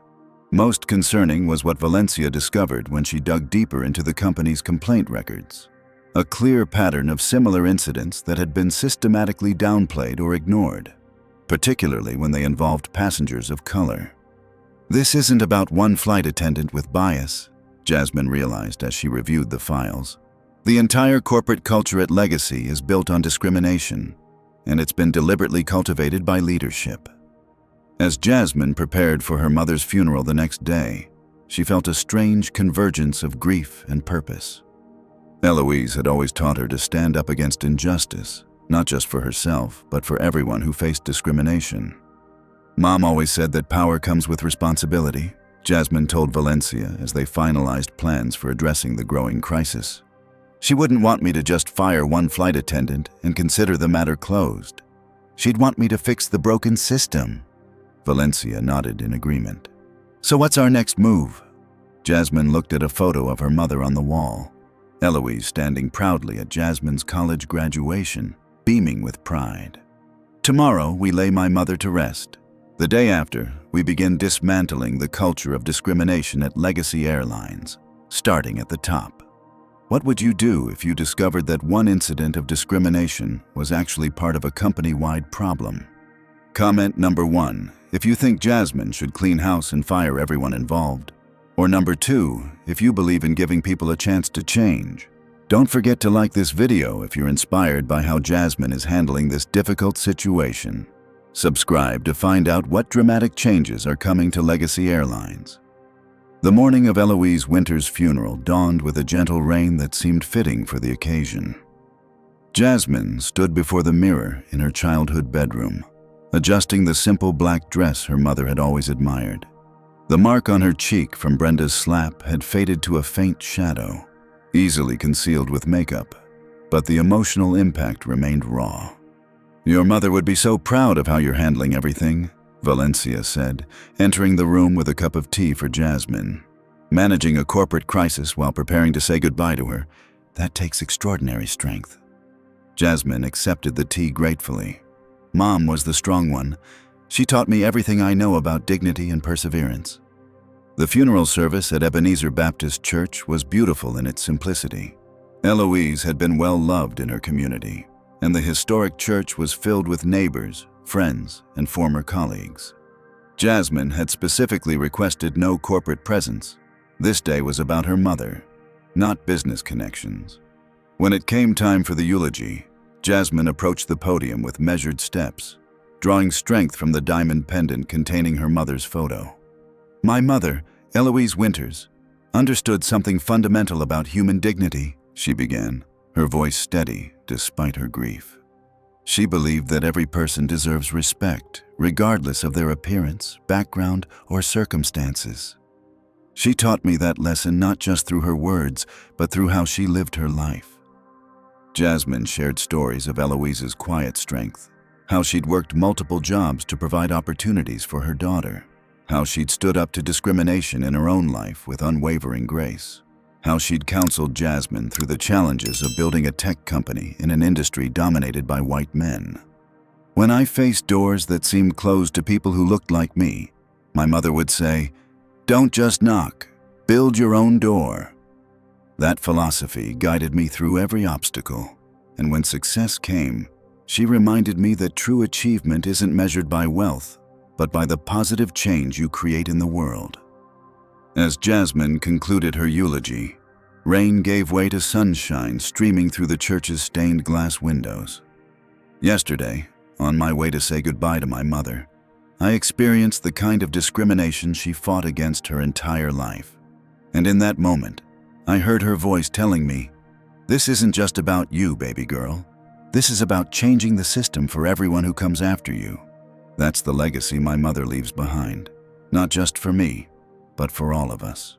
Most concerning was what Valencia discovered when she dug deeper into the company's complaint records. A clear pattern of similar incidents that had been systematically downplayed or ignored, particularly when they involved passengers of color. This isn't about one flight attendant with bias, Jasmine realized as she reviewed the files. The entire corporate culture at Legacy is built on discrimination, and it's been deliberately cultivated by leadership. As Jasmine prepared for her mother's funeral the next day, she felt a strange convergence of grief and purpose. Eloise had always taught her to stand up against injustice, not just for herself, but for everyone who faced discrimination. Mom always said that power comes with responsibility, Jasmine told Valencia as they finalized plans for addressing the growing crisis. She wouldn't want me to just fire one flight attendant and consider the matter closed. She'd want me to fix the broken system. Valencia nodded in agreement. So what's our next move? Jasmine looked at a photo of her mother on the wall. Eloise standing proudly at Jasmine's college graduation, beaming with pride. Tomorrow, we lay my mother to rest. The day after, we begin dismantling the culture of discrimination at Legacy Airlines, starting at the top. What would you do if you discovered that one incident of discrimination was actually part of a company-wide problem? Comment number 1, if you think Jasmine should clean house and fire everyone involved. Or number 2, if you believe in giving people a chance to change. Don't forget to like this video if you're inspired by how Jasmine is handling this difficult situation. Subscribe to find out what dramatic changes are coming to Legacy Airlines. The morning of Eloise Winters' funeral dawned with a gentle rain that seemed fitting for the occasion. Jasmine stood before the mirror in her childhood bedroom, adjusting the simple black dress her mother had always admired. The mark on her cheek from Brenda's slap had faded to a faint shadow, easily concealed with makeup, but the emotional impact remained raw. Your mother would be so proud of how you're handling everything, Valencia said, entering the room with a cup of tea for Jasmine. Managing a corporate crisis while preparing to say goodbye to her, that takes extraordinary strength. Jasmine accepted the tea gratefully. Mom was the strong one. She taught me everything I know about dignity and perseverance. The funeral service at Ebenezer Baptist Church was beautiful in its simplicity. Eloise had been well loved in her community, and the historic church was filled with neighbors, friends, and former colleagues. Jasmine had specifically requested no corporate presence. This day was about her mother, not business connections. When it came time for the eulogy, Jasmine approached the podium with measured steps, drawing strength from the diamond pendant containing her mother's photo. My mother, Eloise Winters, understood something fundamental about human dignity, she began, her voice steady despite her grief. She believed that every person deserves respect, regardless of their appearance, background, or circumstances. She taught me that lesson not just through her words, but through how she lived her life. Jasmine shared stories of Eloise's quiet strength, how she'd worked multiple jobs to provide opportunities for her daughter. How she'd stood up to discrimination in her own life with unwavering grace. How she'd counseled Jasmine through the challenges of building a tech company in an industry dominated by white men. When I faced doors that seemed closed to people who looked like me, my mother would say, "Don't just knock, build your own door." That philosophy guided me through every obstacle, and when success came, she reminded me that true achievement isn't measured by wealth, but by the positive change you create in the world. As Jasmine concluded her eulogy, rain gave way to sunshine streaming through the church's stained glass windows. Yesterday, on my way to say goodbye to my mother, I experienced the kind of discrimination she fought against her entire life. And in that moment, I heard her voice telling me, "This isn't just about you, baby girl. This is about changing the system for everyone who comes after you." That's the legacy my mother leaves behind, not just for me, but for all of us.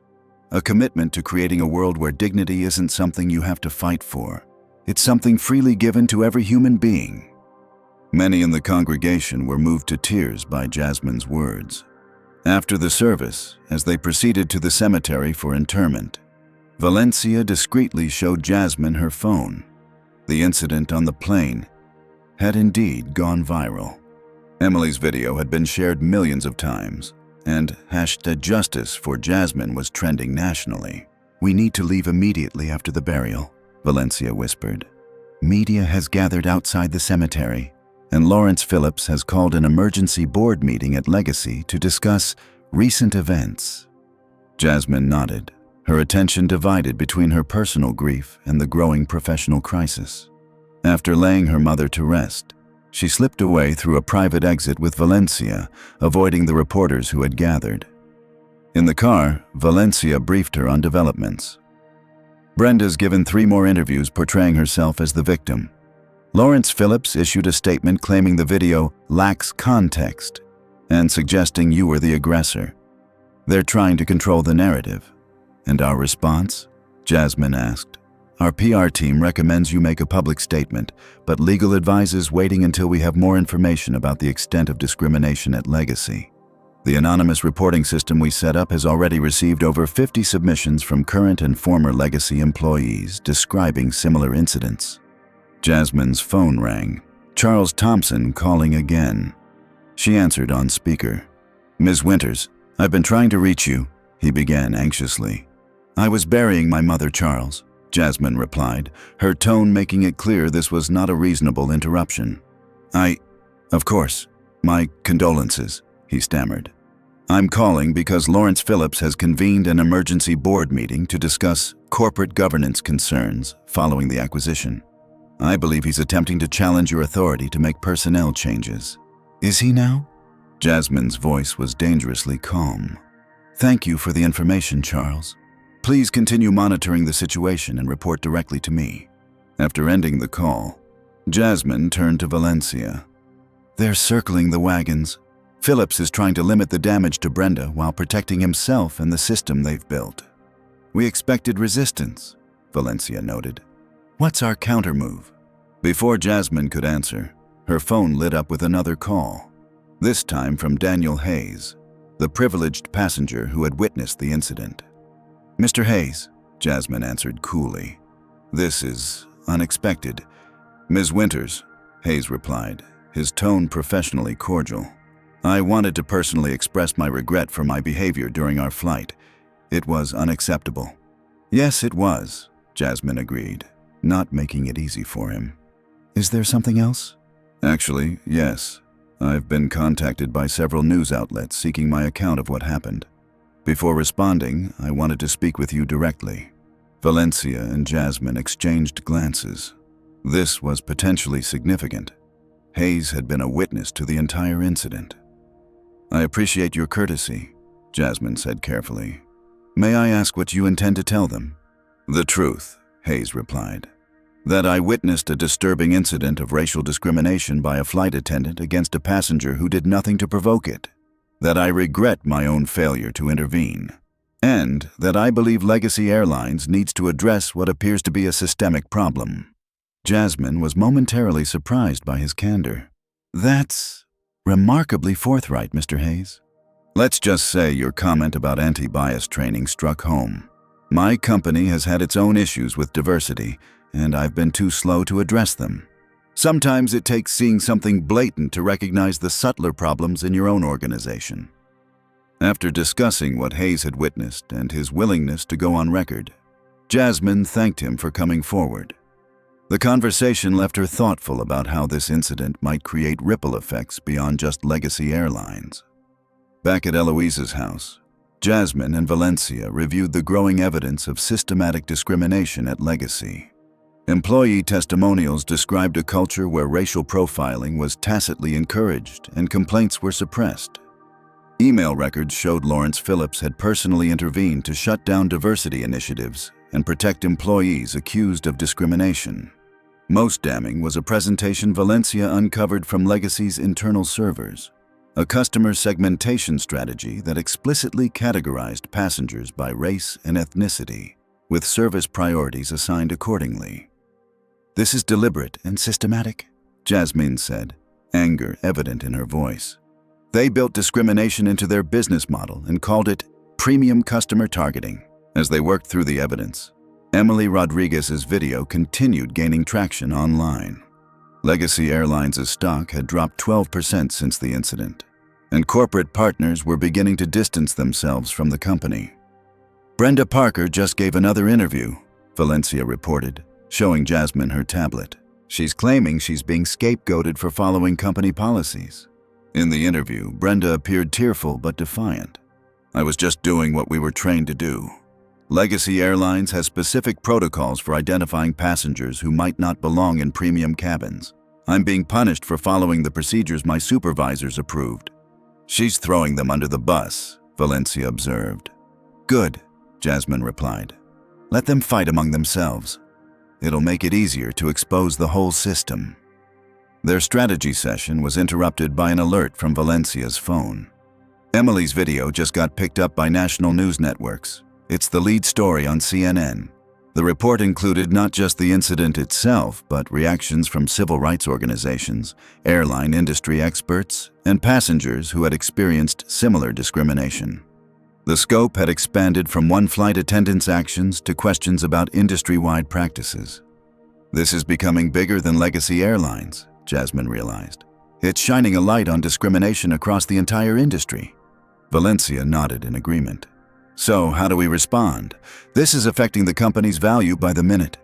A commitment to creating a world where dignity isn't something you have to fight for. It's something freely given to every human being. Many in the congregation were moved to tears by Jasmine's words. After the service, as they proceeded to the cemetery for interment, Valencia discreetly showed Jasmine her phone. The incident on the plane had indeed gone viral. Emily's video had been shared millions of times, and #justice for Jasmine was trending nationally. "We need to leave immediately after the burial," Valencia whispered. "Media has gathered outside the cemetery, and Lawrence Phillips has called an emergency board meeting at Legacy to discuss recent events." Jasmine nodded, her attention divided between her personal grief and the growing professional crisis. After laying her mother to rest, she slipped away through a private exit with Valencia, avoiding the reporters who had gathered. In the car, Valencia briefed her on developments. Brenda's given 3 more interviews portraying herself as the victim. Lawrence Phillips issued a statement claiming the video lacks context and suggesting you were the aggressor. They're trying to control the narrative. "And our response?" Jasmine asked. "Our PR team recommends you make a public statement, but legal advises waiting until we have more information about the extent of discrimination at Legacy. The anonymous reporting system we set up has already received over 50 submissions from current and former Legacy employees describing similar incidents." Jasmine's phone rang. Charles Thompson calling again. She answered on speaker. "Ms. Winters, I've been trying to reach you," he began anxiously. "I was burying my mother, Charles," Jasmine replied, her tone making it clear this was not a reasonable interruption. Of course, my condolences," he stammered. "I'm calling because Lawrence Phillips has convened an emergency board meeting to discuss corporate governance concerns following the acquisition. I believe he's attempting to challenge your authority to make personnel changes." "Is he now?" Jasmine's voice was dangerously calm. "Thank you for the information, Charles. Please continue monitoring the situation and report directly to me." After ending the call, Jasmine turned to Valencia. "They're circling the wagons. Phillips is trying to limit the damage to Brenda while protecting himself and the system they've built." "We expected resistance," Valencia noted. "What's our countermove?" Before Jasmine could answer, her phone lit up with another call, this time from Daniel Hayes, the privileged passenger who had witnessed the incident. "Mr. Hayes," Jasmine answered coolly. "This is unexpected." "Ms. Winters," Hayes replied, his tone professionally cordial. "I wanted to personally express my regret for my behavior during our flight. It was unacceptable." "Yes, it was," Jasmine agreed, not making it easy for him. "Is there something else?" "Actually, yes. I've been contacted by several news outlets seeking my account of what happened. Before responding, I wanted to speak with you directly." Valencia and Jasmine exchanged glances. This was potentially significant. Hayes had been a witness to the entire incident. "I appreciate your courtesy," Jasmine said carefully. "May I ask what you intend to tell them?" "The truth," Hayes replied. "That I witnessed a disturbing incident of racial discrimination by a flight attendant against a passenger who did nothing to provoke it. That I regret my own failure to intervene. And that I believe Legacy Airlines needs to address what appears to be a systemic problem." Jasmine was momentarily surprised by his candor. "That's remarkably forthright, Mr. Hayes. Let's just say your comment about anti-bias training struck home. My company has had its own issues with diversity, and I've been too slow to address them. Sometimes it takes seeing something blatant to recognize the subtler problems in your own organization. After discussing what Hayes had witnessed and his willingness to go on record, Jasmine thanked him for coming forward. The conversation left her thoughtful about how this incident might create ripple effects beyond just Legacy Airlines. Back at Eloise's house, Jasmine and Valencia reviewed the growing evidence of systematic discrimination at Legacy. Employee testimonials described a culture where racial profiling was tacitly encouraged and complaints were suppressed. Email records showed Lawrence Phillips had personally intervened to shut down diversity initiatives and protect employees accused of discrimination. Most damning was a presentation Valencia uncovered from Legacy's internal servers, a customer segmentation strategy that explicitly categorized passengers by race and ethnicity, with service priorities assigned accordingly. "This is deliberate and systematic," Jasmine said, anger evident in her voice. "They built discrimination into their business model and called it premium customer targeting." As they worked through the evidence, Emily Rodriguez's video continued gaining traction online. Legacy Airlines' stock had dropped 12% since the incident, and corporate partners were beginning to distance themselves from the company. "Brenda Parker just gave another interview," Valencia reported, showing Jasmine her tablet. "She's claiming she's being scapegoated for following company policies." In the interview, Brenda appeared tearful but defiant. "I was just doing what we were trained to do. Legacy Airlines has specific protocols for identifying passengers who might not belong in premium cabins. I'm being punished for following the procedures my supervisors approved." "She's throwing them under the bus," Valencia observed. "Good," Jasmine replied. "Let them fight among themselves. It'll make it easier to expose the whole system." Their strategy session was interrupted by an alert from Valencia's phone. Emily's video just got picked up by national news networks. It's the lead story on CNN. The report included not just the incident itself, but reactions from civil rights organizations, airline industry experts, and passengers who had experienced similar discrimination. The scope had expanded from one flight attendant's actions to questions about industry-wide practices. "This is becoming bigger than Legacy Airlines," Jasmine realized. "It's shining a light on discrimination across the entire industry." Valencia nodded in agreement. "So, how do we respond? This is affecting the company's value by the minute."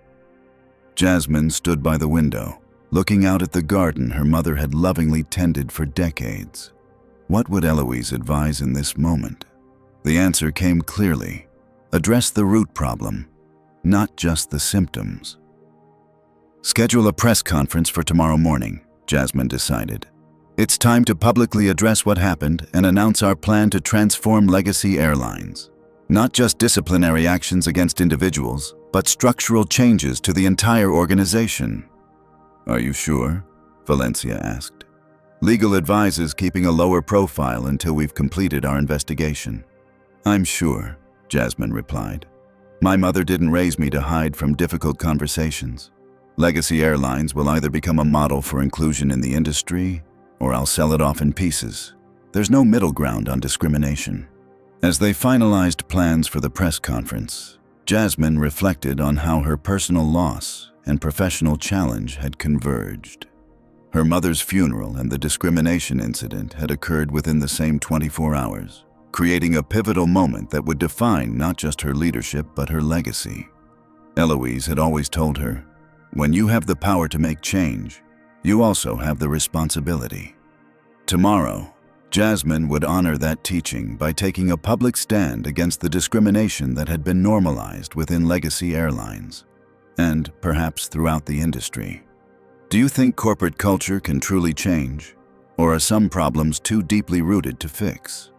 Jasmine stood by the window, looking out at the garden her mother had lovingly tended for decades. What would Eloise advise in this moment? The answer came clearly. Address the root problem, not just the symptoms. "Schedule a press conference for tomorrow morning," Jasmine decided. "It's time to publicly address what happened and announce our plan to transform Legacy Airlines. Not just disciplinary actions against individuals, but structural changes to the entire organization." "Are you sure?" Valencia asked. "Legal advises keeping a lower profile until we've completed our investigation." "I'm sure," Jasmine replied. "My mother didn't raise me to hide from difficult conversations. Legacy Airlines will either become a model for inclusion in the industry, or I'll sell it off in pieces. There's no middle ground on discrimination." As they finalized plans for the press conference, Jasmine reflected on how her personal loss and professional challenge had converged. Her mother's funeral and the discrimination incident had occurred within the same 24 hours, creating a pivotal moment that would define not just her leadership but her legacy. Eloise had always told her, "When you have the power to make change, you also have the responsibility." Tomorrow, Jasmine would honor that teaching by taking a public stand against the discrimination that had been normalized within Legacy Airlines, and perhaps throughout the industry. Do you think corporate culture can truly change, or are some problems too deeply rooted to fix?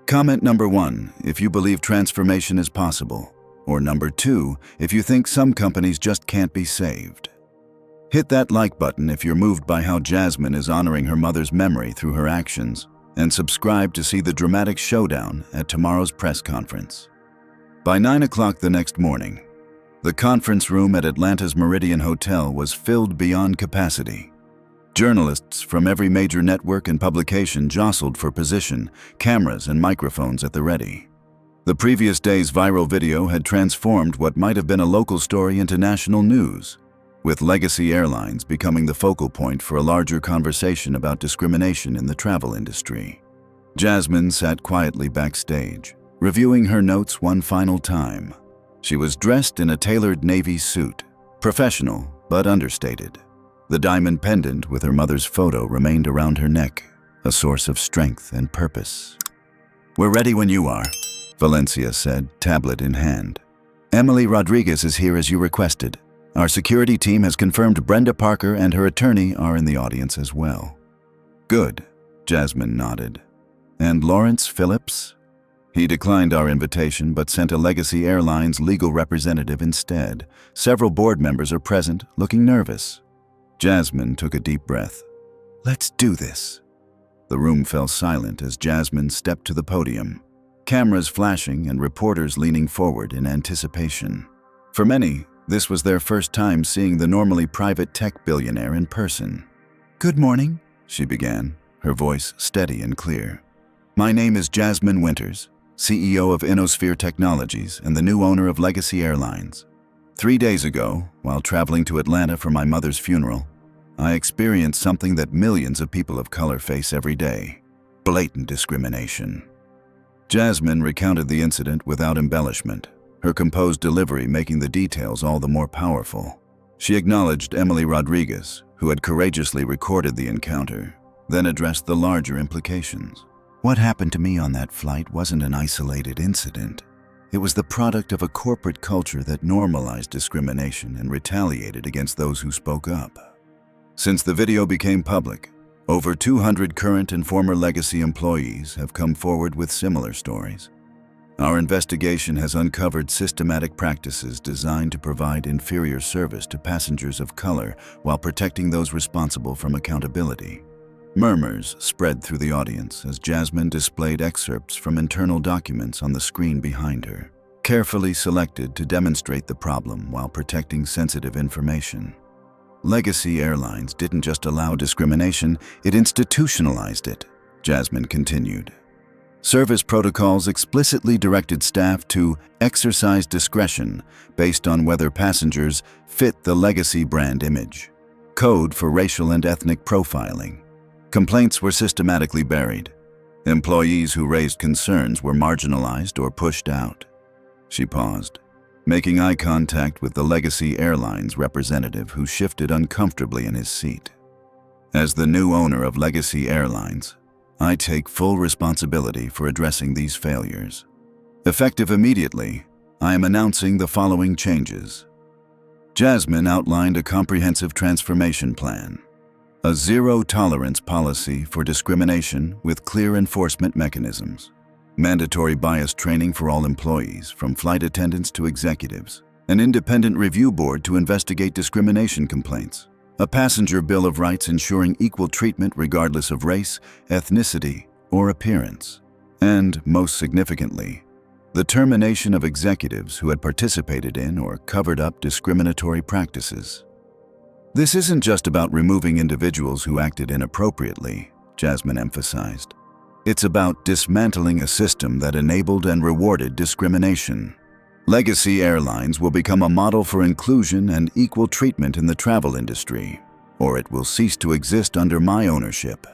Comment number 1, if you believe transformation is possible, or number 2, if you think some companies just can't be saved. Hit that like button if you're moved by how Jasmine is honoring her mother's memory through her actions, and subscribe to see the dramatic showdown at tomorrow's press conference. By 9 o'clock the next morning, the conference room at Atlanta's Meridian Hotel was filled beyond capacity. Journalists from every major network and publication jostled for position, cameras and microphones at the ready. The previous day's viral video had transformed what might have been a local story into national news, with Legacy Airlines becoming the focal point for a larger conversation about discrimination in the travel industry. Jasmine sat quietly backstage, reviewing her notes one final time. She was dressed in a tailored navy suit, professional but understated. The diamond pendant with her mother's photo remained around her neck, a source of strength and purpose. "We're ready when you are," Valencia said, tablet in hand. "Emily Rodriguez is here as you requested. Our security team has confirmed Brenda Parker and her attorney are in the audience as well." "Good," Jasmine nodded. "And Lawrence Phillips?" "He declined our invitation but sent a Legacy Airlines legal representative instead. Several board members are present, looking nervous." Jasmine took a deep breath. "Let's do this." The room fell silent as Jasmine stepped to the podium, cameras flashing and reporters leaning forward in anticipation. For many, this was their first time seeing the normally private tech billionaire in person. "Good morning," she began, her voice steady and clear. "My name is Jasmine Winters, CEO of Innosphere Technologies and the new owner of Legacy Airlines. 3 days ago, while traveling to Atlanta for my mother's funeral, I experienced something that millions of people of color face every day: blatant discrimination." Jasmine recounted the incident without embellishment, her composed delivery making the details all the more powerful. She acknowledged Emily Rodriguez, who had courageously recorded the encounter, then addressed the larger implications. "What happened to me on that flight wasn't an isolated incident. It was the product of a corporate culture that normalized discrimination and retaliated against those who spoke up." Since the video became public, over 200 current and former Legacy employees have come forward with similar stories. Our investigation has uncovered systematic practices designed to provide inferior service to passengers of color while protecting those responsible from accountability. Murmurs spread through the audience as Jasmine displayed excerpts from internal documents on the screen behind her, carefully selected to demonstrate the problem while protecting sensitive information. Legacy Airlines didn't just allow discrimination, it institutionalized it, Jasmine continued. Service protocols explicitly directed staff to exercise discretion based on whether passengers fit the Legacy brand image. Code for racial and ethnic profiling. Complaints were systematically buried. Employees who raised concerns were marginalized or pushed out. She paused, making eye contact with the Legacy Airlines representative who shifted uncomfortably in his seat. "As the new owner of Legacy Airlines, I take full responsibility for addressing these failures. Effective immediately, I am announcing the following changes." Jasmine outlined a comprehensive transformation plan. A zero-tolerance policy for discrimination with clear enforcement mechanisms. Mandatory bias training for all employees, from flight attendants to executives. An independent review board to investigate discrimination complaints. A passenger bill of rights ensuring equal treatment regardless of race, ethnicity, or appearance. And, most significantly, the termination of executives who had participated in or covered up discriminatory practices. This isn't just about removing individuals who acted inappropriately, Jasmine emphasized. It's about dismantling a system that enabled and rewarded discrimination. Legacy Airlines will become a model for inclusion and equal treatment in the travel industry, or it will cease to exist under my ownership.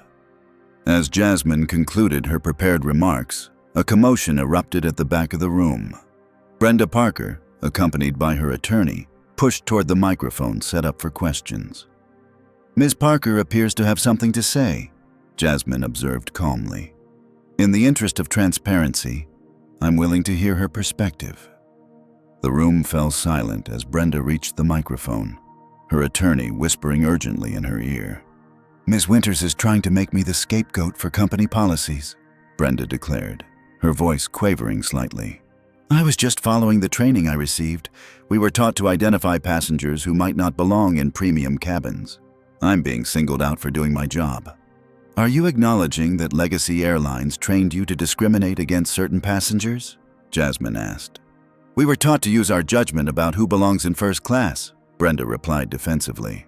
As Jasmine concluded her prepared remarks, a commotion erupted at the back of the room. Brenda Parker, accompanied by her attorney, pushed toward the microphone set up for questions. "Ms. Parker appears to have something to say," Jasmine observed calmly. "In the interest of transparency, I'm willing to hear her perspective." The room fell silent as Brenda reached the microphone, her attorney whispering urgently in her ear. "Ms. Winters is trying to make me the scapegoat for company policies," Brenda declared, her voice quavering slightly. "I was just following the training I received. We were taught to identify passengers who might not belong in premium cabins. I'm being singled out for doing my job. Are you acknowledging that Legacy Airlines trained you to discriminate against certain passengers?" Jasmine asked. "We were taught to use our judgment about who belongs in first class," Brenda replied defensively.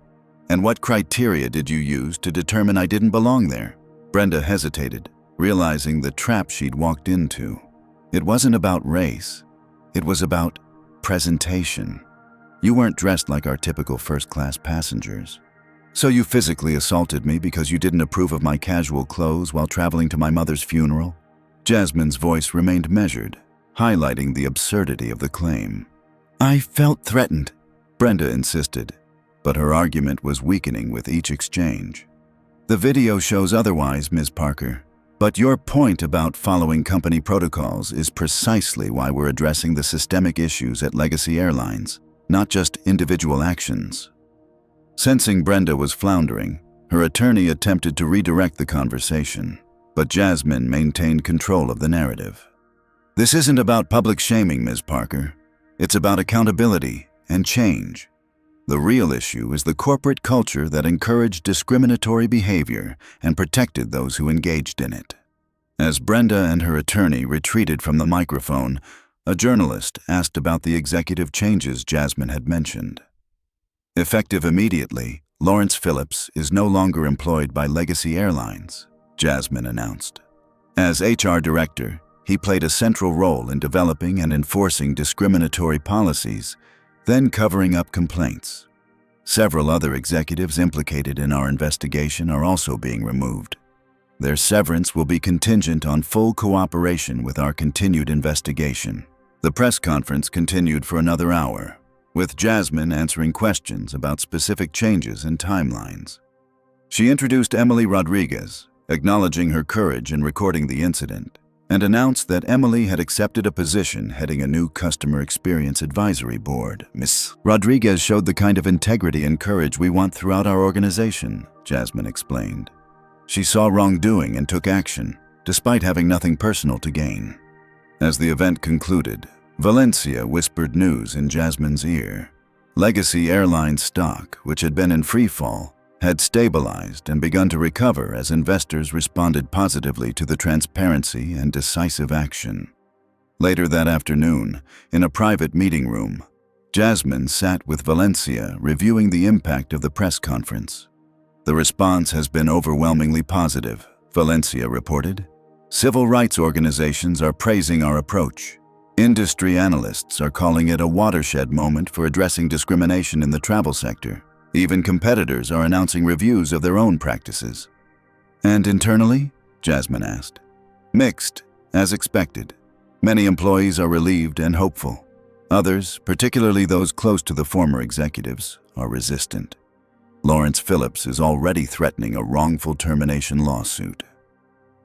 And what criteria did you use to determine I didn't belong there? Brenda hesitated, realizing the trap she'd walked into. It wasn't about race. It was about presentation. You weren't dressed like our typical first-class passengers. So you physically assaulted me because you didn't approve of my casual clothes while traveling to my mother's funeral? Jasmine's voice remained measured, highlighting the absurdity of the claim. I felt threatened, Brenda insisted, but her argument was weakening with each exchange. The video shows otherwise, Ms. Parker, but your point about following company protocols is precisely why we're addressing the systemic issues at Legacy Airlines, not just individual actions. Sensing Brenda was floundering, her attorney attempted to redirect the conversation, but Jasmine maintained control of the narrative. This isn't about public shaming, Ms. Parker. It's about accountability and change. The real issue is the corporate culture that encouraged discriminatory behavior and protected those who engaged in it. As Brenda and her attorney retreated from the microphone, a journalist asked about the executive changes Jasmine had mentioned. Effective immediately, Lawrence Phillips is no longer employed by Legacy Airlines, Jasmine announced. As HR director, he played a central role in developing and enforcing discriminatory policies, then covering up complaints. Several other executives implicated in our investigation are also being removed. Their severance will be contingent on full cooperation with our continued investigation. The press conference continued for another hour, with Jasmine answering questions about specific changes and timelines. She introduced Emily Rodriguez, acknowledging her courage in recording the incident, and announced that Emily had accepted a position heading a new customer experience advisory board. Ms. Rodriguez showed the kind of integrity and courage we want throughout our organization, Jasmine explained. She saw wrongdoing and took action, despite having nothing personal to gain. As the event concluded, Valencia whispered news in Jasmine's ear. Legacy Airlines stock, which had been in free fall, had stabilized and begun to recover as investors responded positively to the transparency and decisive action. Later that afternoon, in a private meeting room, Jasmine sat with Valencia reviewing the impact of the press conference. The response has been overwhelmingly positive, Valencia reported. Civil rights organizations are praising our approach. Industry analysts are calling it a watershed moment for addressing discrimination in the travel sector. Even competitors are announcing reviews of their own practices. And internally? Jasmine asked. Mixed, as expected. Many employees are relieved and hopeful. Others, particularly those close to the former executives, are resistant. Lawrence Phillips is already threatening a wrongful termination lawsuit.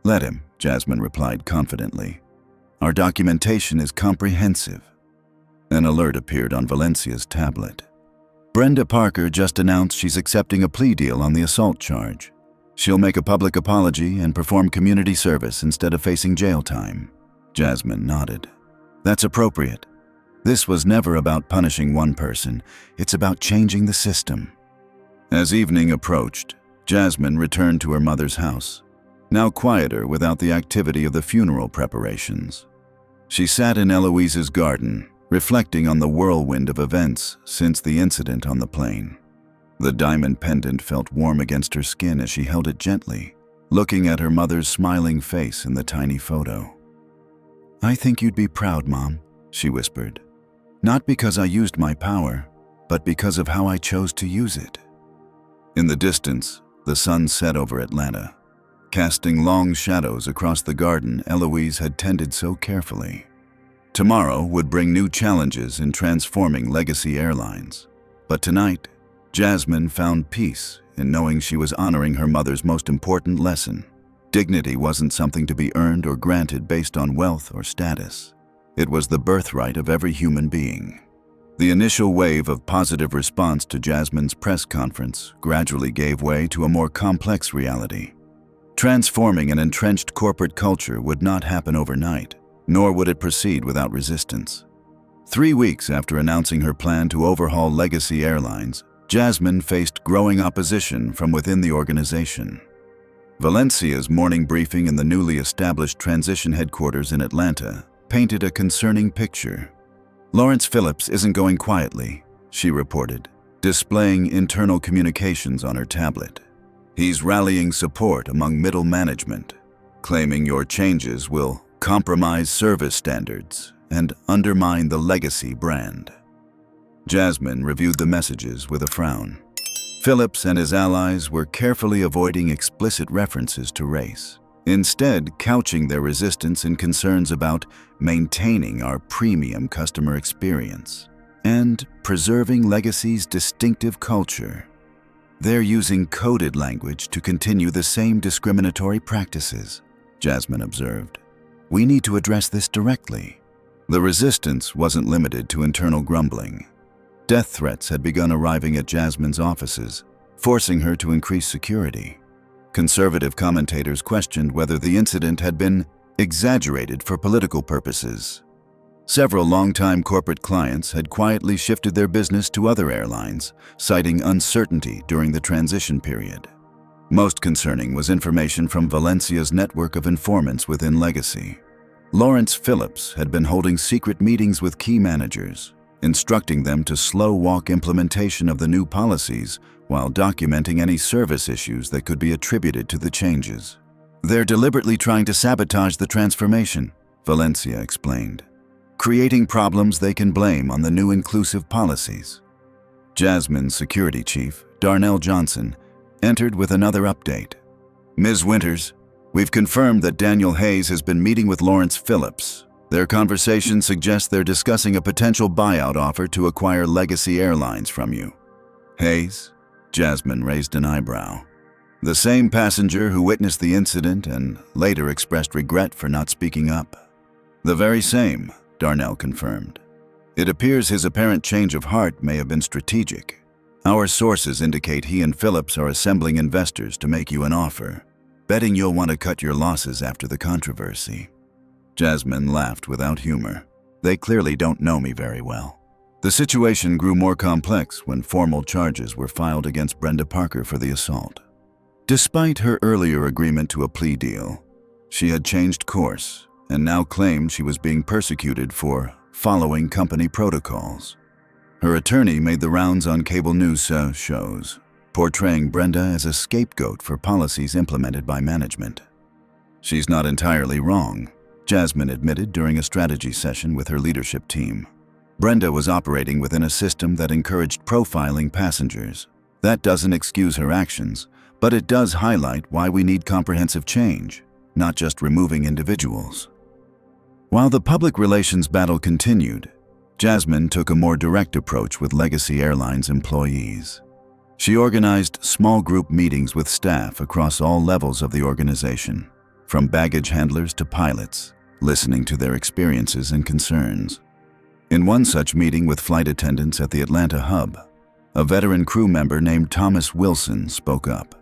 Let him, Jasmine replied confidently. Our documentation is comprehensive. An alert appeared on Valencia's tablet. Brenda Parker just announced she's accepting a plea deal on the assault charge. She'll make a public apology and perform community service instead of facing jail time. Jasmine nodded. That's appropriate. This was never about punishing one person. It's about changing the system. As evening approached, Jasmine returned to her mother's house, now quieter without the activity of the funeral preparations. She sat in Eloise's garden, reflecting on the whirlwind of events since the incident on the plane. The diamond pendant felt warm against her skin as she held it gently, looking at her mother's smiling face in the tiny photo. I think you'd be proud, Mom, she whispered. Not because I used my power, but because of how I chose to use it. In the distance, the sun set over Atlanta, casting long shadows across the garden Eloise had tended so carefully. Tomorrow would bring new challenges in transforming Legacy Airlines. But tonight, Jasmine found peace in knowing she was honoring her mother's most important lesson. Dignity wasn't something to be earned or granted based on wealth or status. It was the birthright of every human being. The initial wave of positive response to Jasmine's press conference gradually gave way to a more complex reality. Transforming an entrenched corporate culture would not happen overnight, nor would it proceed without resistance. 3 weeks after announcing her plan to overhaul Legacy Airlines, Jasmine faced growing opposition from within the organization. Valencia's morning briefing in the newly established transition headquarters in Atlanta painted a concerning picture. Lawrence Phillips isn't going quietly, she reported, displaying internal communications on her tablet. He's rallying support among middle management, claiming your changes will compromise service standards and undermine the legacy brand. Jasmine reviewed the messages with a frown. Phillips and his allies were carefully avoiding explicit references to race, instead couching their resistance in concerns about maintaining our premium customer experience and preserving Legacy's distinctive culture. They're using coded language to continue the same discriminatory practices, Jasmine observed. We need to address this directly. The resistance wasn't limited to internal grumbling. Death threats had begun arriving at Jasmine's offices, forcing her to increase security. Conservative commentators questioned whether the incident had been exaggerated for political purposes. Several longtime corporate clients had quietly shifted their business to other airlines, citing uncertainty during the transition period. Most concerning was information from Valencia's network of informants within Legacy. Lawrence Phillips had been holding secret meetings with key managers, instructing them to slow-walk implementation of the new policies while documenting any service issues that could be attributed to the changes. They're deliberately trying to sabotage the transformation, Valencia explained, creating problems they can blame on the new inclusive policies. Jasmine's security chief, Darnell Johnson, entered with another update. Ms. Winters, we've confirmed that Daniel Hayes has been meeting with Lawrence Phillips. Their conversation suggests they're discussing a potential buyout offer to acquire Legacy Airlines from you. Hayes? Jasmine raised an eyebrow. The same passenger who witnessed the incident and later expressed regret for not speaking up. The very same, Darnell confirmed. It appears his apparent change of heart may have been strategic. Our sources indicate he and Phillips are assembling investors to make you an offer, betting you'll want to cut your losses after the controversy. Jasmine laughed without humor. They clearly don't know me very well. The situation grew more complex when formal charges were filed against Brenda Parker for the assault. Despite her earlier agreement to a plea deal, she had changed course and now claimed she was being persecuted for following company protocols. Her attorney made the rounds on cable news shows, portraying Brenda as a scapegoat for policies implemented by management. She's not entirely wrong, Jasmine admitted during a strategy session with her leadership team. Brenda was operating within a system that encouraged profiling passengers. That doesn't excuse her actions, but it does highlight why we need comprehensive change, not just removing individuals. While the public relations battle continued, Jasmine took a more direct approach with Legacy Airlines employees. She organized small group meetings with staff across all levels of the organization, from baggage handlers to pilots, listening to their experiences and concerns. In one such meeting with flight attendants at the Atlanta hub, a veteran crew member named Thomas Wilson spoke up.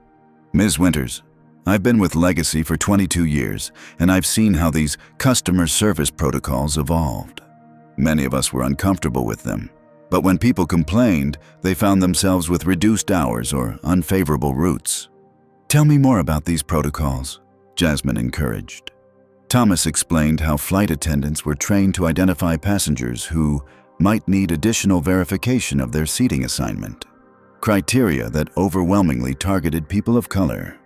Ms. Winters, I've been with Legacy for 22 years, and I've seen how these customer service protocols evolved. Many of us were uncomfortable with them, but when people complained, they found themselves with reduced hours or unfavorable routes. Tell me more about these protocols, Jasmine encouraged. Thomas explained how flight attendants were trained to identify passengers who might need additional verification of their seating assignment, criteria that overwhelmingly targeted people of color.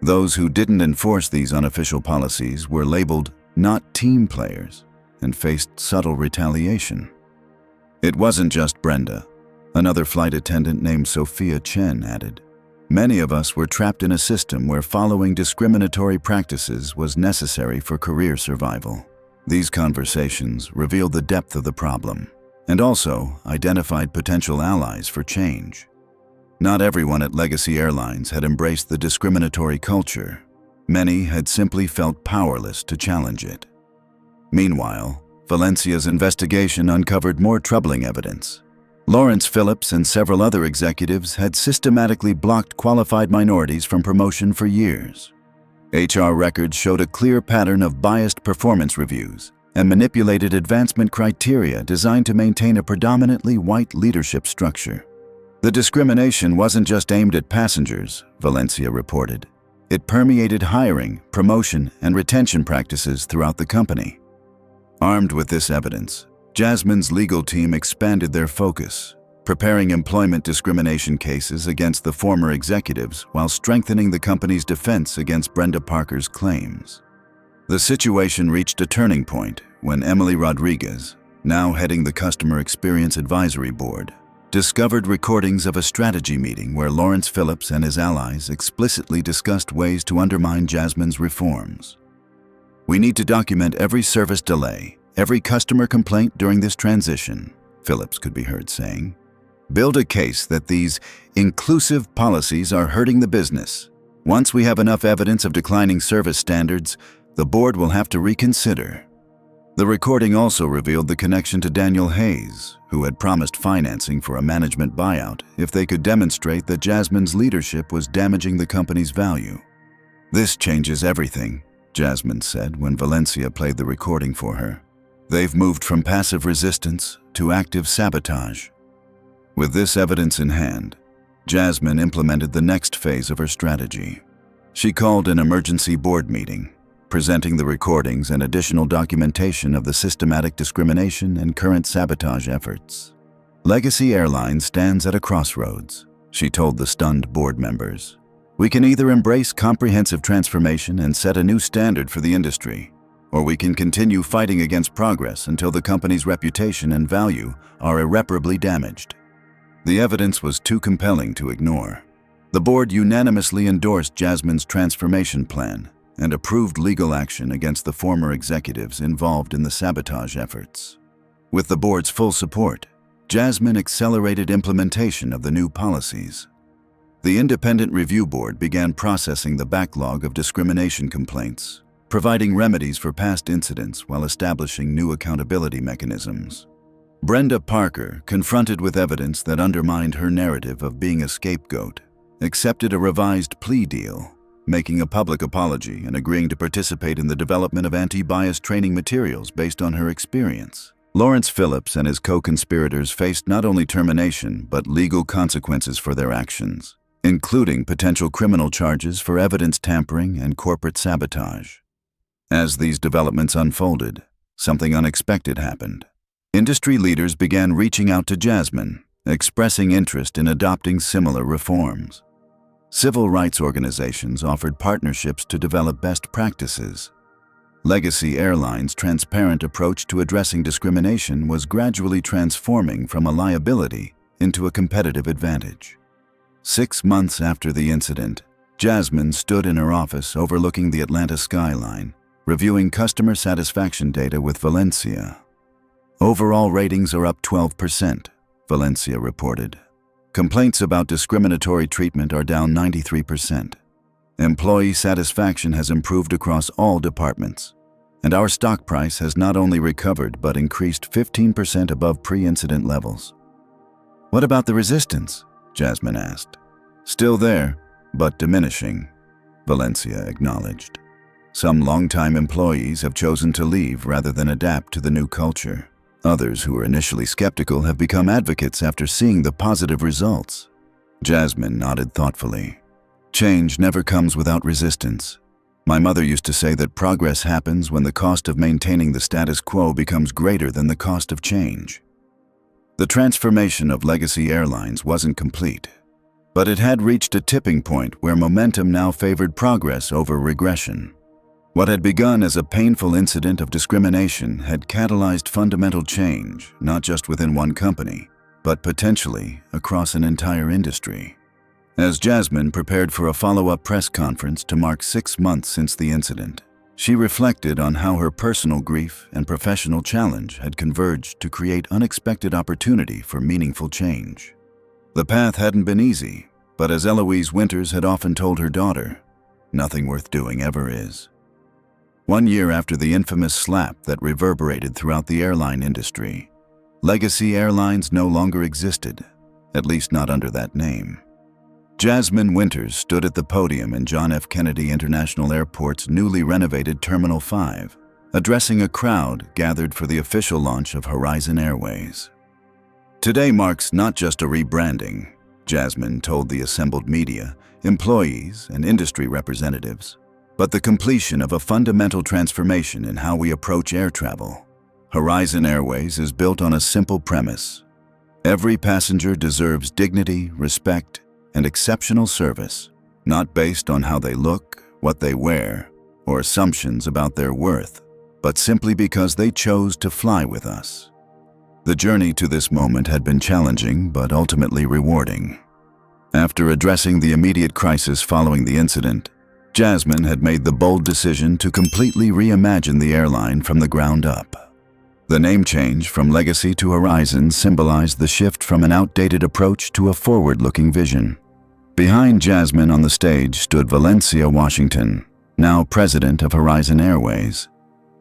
Those who didn't enforce these unofficial policies were labeled not team players and faced subtle retaliation. It wasn't just Brenda. Another flight attendant named Sophia Chen added, "Many of us were trapped in a system where following discriminatory practices was necessary for career survival." These conversations revealed the depth of the problem and also identified potential allies for change. Not everyone at Legacy Airlines had embraced the discriminatory culture. Many had simply felt powerless to challenge it. Meanwhile, Valencia's investigation uncovered more troubling evidence. Lawrence Phillips and several other executives had systematically blocked qualified minorities from promotion for years. HR records showed a clear pattern of biased performance reviews and manipulated advancement criteria designed to maintain a predominantly white leadership structure. The discrimination wasn't just aimed at passengers, Valencia reported. It permeated hiring, promotion, and retention practices throughout the company. Armed with this evidence, Jasmine's legal team expanded their focus, preparing employment discrimination cases against the former executives while strengthening the company's defense against Brenda Parker's claims. The situation reached a turning point when Emily Rodriguez, now heading the Customer Experience Advisory Board, discovered recordings of a strategy meeting where Lawrence Phillips and his allies explicitly discussed ways to undermine Jasmine's reforms. "We need to document every service delay, every customer complaint during this transition," Phillips could be heard saying. "Build a case that these inclusive policies are hurting the business. Once we have enough evidence of declining service standards, the board will have to reconsider." The recording also revealed the connection to Daniel Hayes, who had promised financing for a management buyout if they could demonstrate that Jasmine's leadership was damaging the company's value. "This changes everything," Jasmine said when Valencia played the recording for her. "They've moved from passive resistance to active sabotage." With this evidence in hand, Jasmine implemented the next phase of her strategy. She called an emergency board meeting, presenting the recordings and additional documentation of the systematic discrimination and current sabotage efforts. "Legacy Airlines stands at a crossroads," she told the stunned board members. "We can either embrace comprehensive transformation and set a new standard for the industry, or we can continue fighting against progress until the company's reputation and value are irreparably damaged." The evidence was too compelling to ignore. The board unanimously endorsed Jasmine's transformation plan and approved legal action against the former executives involved in the sabotage efforts. With the board's full support, Jasmine accelerated implementation of the new policies. The independent review board began processing the backlog of discrimination complaints, providing remedies for past incidents while establishing new accountability mechanisms. Brenda Parker, confronted with evidence that undermined her narrative of being a scapegoat, accepted a revised plea deal, making a public apology and agreeing to participate in the development of anti-bias training materials based on her experience. Lawrence Phillips and his co-conspirators faced not only termination but legal consequences for their actions, including potential criminal charges for evidence tampering and corporate sabotage. As these developments unfolded, something unexpected happened. Industry leaders began reaching out to Jasmine, expressing interest in adopting similar reforms. Civil rights organizations offered partnerships to develop best practices. Legacy Airlines' transparent approach to addressing discrimination was gradually transforming from a liability into a competitive advantage. 6 months after the incident, Jasmine stood in her office overlooking the Atlanta skyline, reviewing customer satisfaction data with Valencia. "Overall ratings are up 12%, Valencia reported. Complaints about discriminatory treatment are down 93%. Employee satisfaction has improved across all departments, and our stock price has not only recovered but increased 15% above pre-incident levels." "What about the resistance?" Jasmine asked. "Still there, but diminishing," Valencia acknowledged. "Some longtime employees have chosen to leave rather than adapt to the new culture. Others who were initially skeptical have become advocates after seeing the positive results." Jasmine nodded thoughtfully. "Change never comes without resistance. My mother used to say that progress happens when the cost of maintaining the status quo becomes greater than the cost of change." The transformation of Legacy Airlines wasn't complete, but it had reached a tipping point where momentum now favored progress over regression. What had begun as a painful incident of discrimination had catalyzed fundamental change, not just within one company, but potentially across an entire industry. As Jasmine prepared for a follow-up press conference to mark 6 months since the incident, she reflected on how her personal grief and professional challenge had converged to create unexpected opportunity for meaningful change. The path hadn't been easy, but as Eloise Winters had often told her daughter, nothing worth doing ever is. 1 year after the infamous slap that reverberated throughout the airline industry, Legacy Airlines no longer existed, at least not under that name. Jasmine Winters stood at the podium in John F. Kennedy International Airport's newly renovated Terminal 5, addressing a crowd gathered for the official launch of Horizon Airways. "Today marks not just a rebranding," Jasmine told the assembled media, employees, and industry representatives, but the completion of a fundamental transformation in how we approach air travel. Horizon Airways is built on a simple premise: Every passenger deserves dignity, respect, and exceptional service, not based on how they look, what they wear, or assumptions about their worth, but simply because they chose to fly with us. The journey to this moment had been challenging, but ultimately rewarding. After addressing the immediate crisis following the incident, Jasmine had made the bold decision to completely reimagine the airline from the ground up. The name change from Legacy to Horizon symbolized the shift from an outdated approach to a forward-looking vision. Behind Jasmine on the stage stood Valencia Washington, now president of Horizon Airways,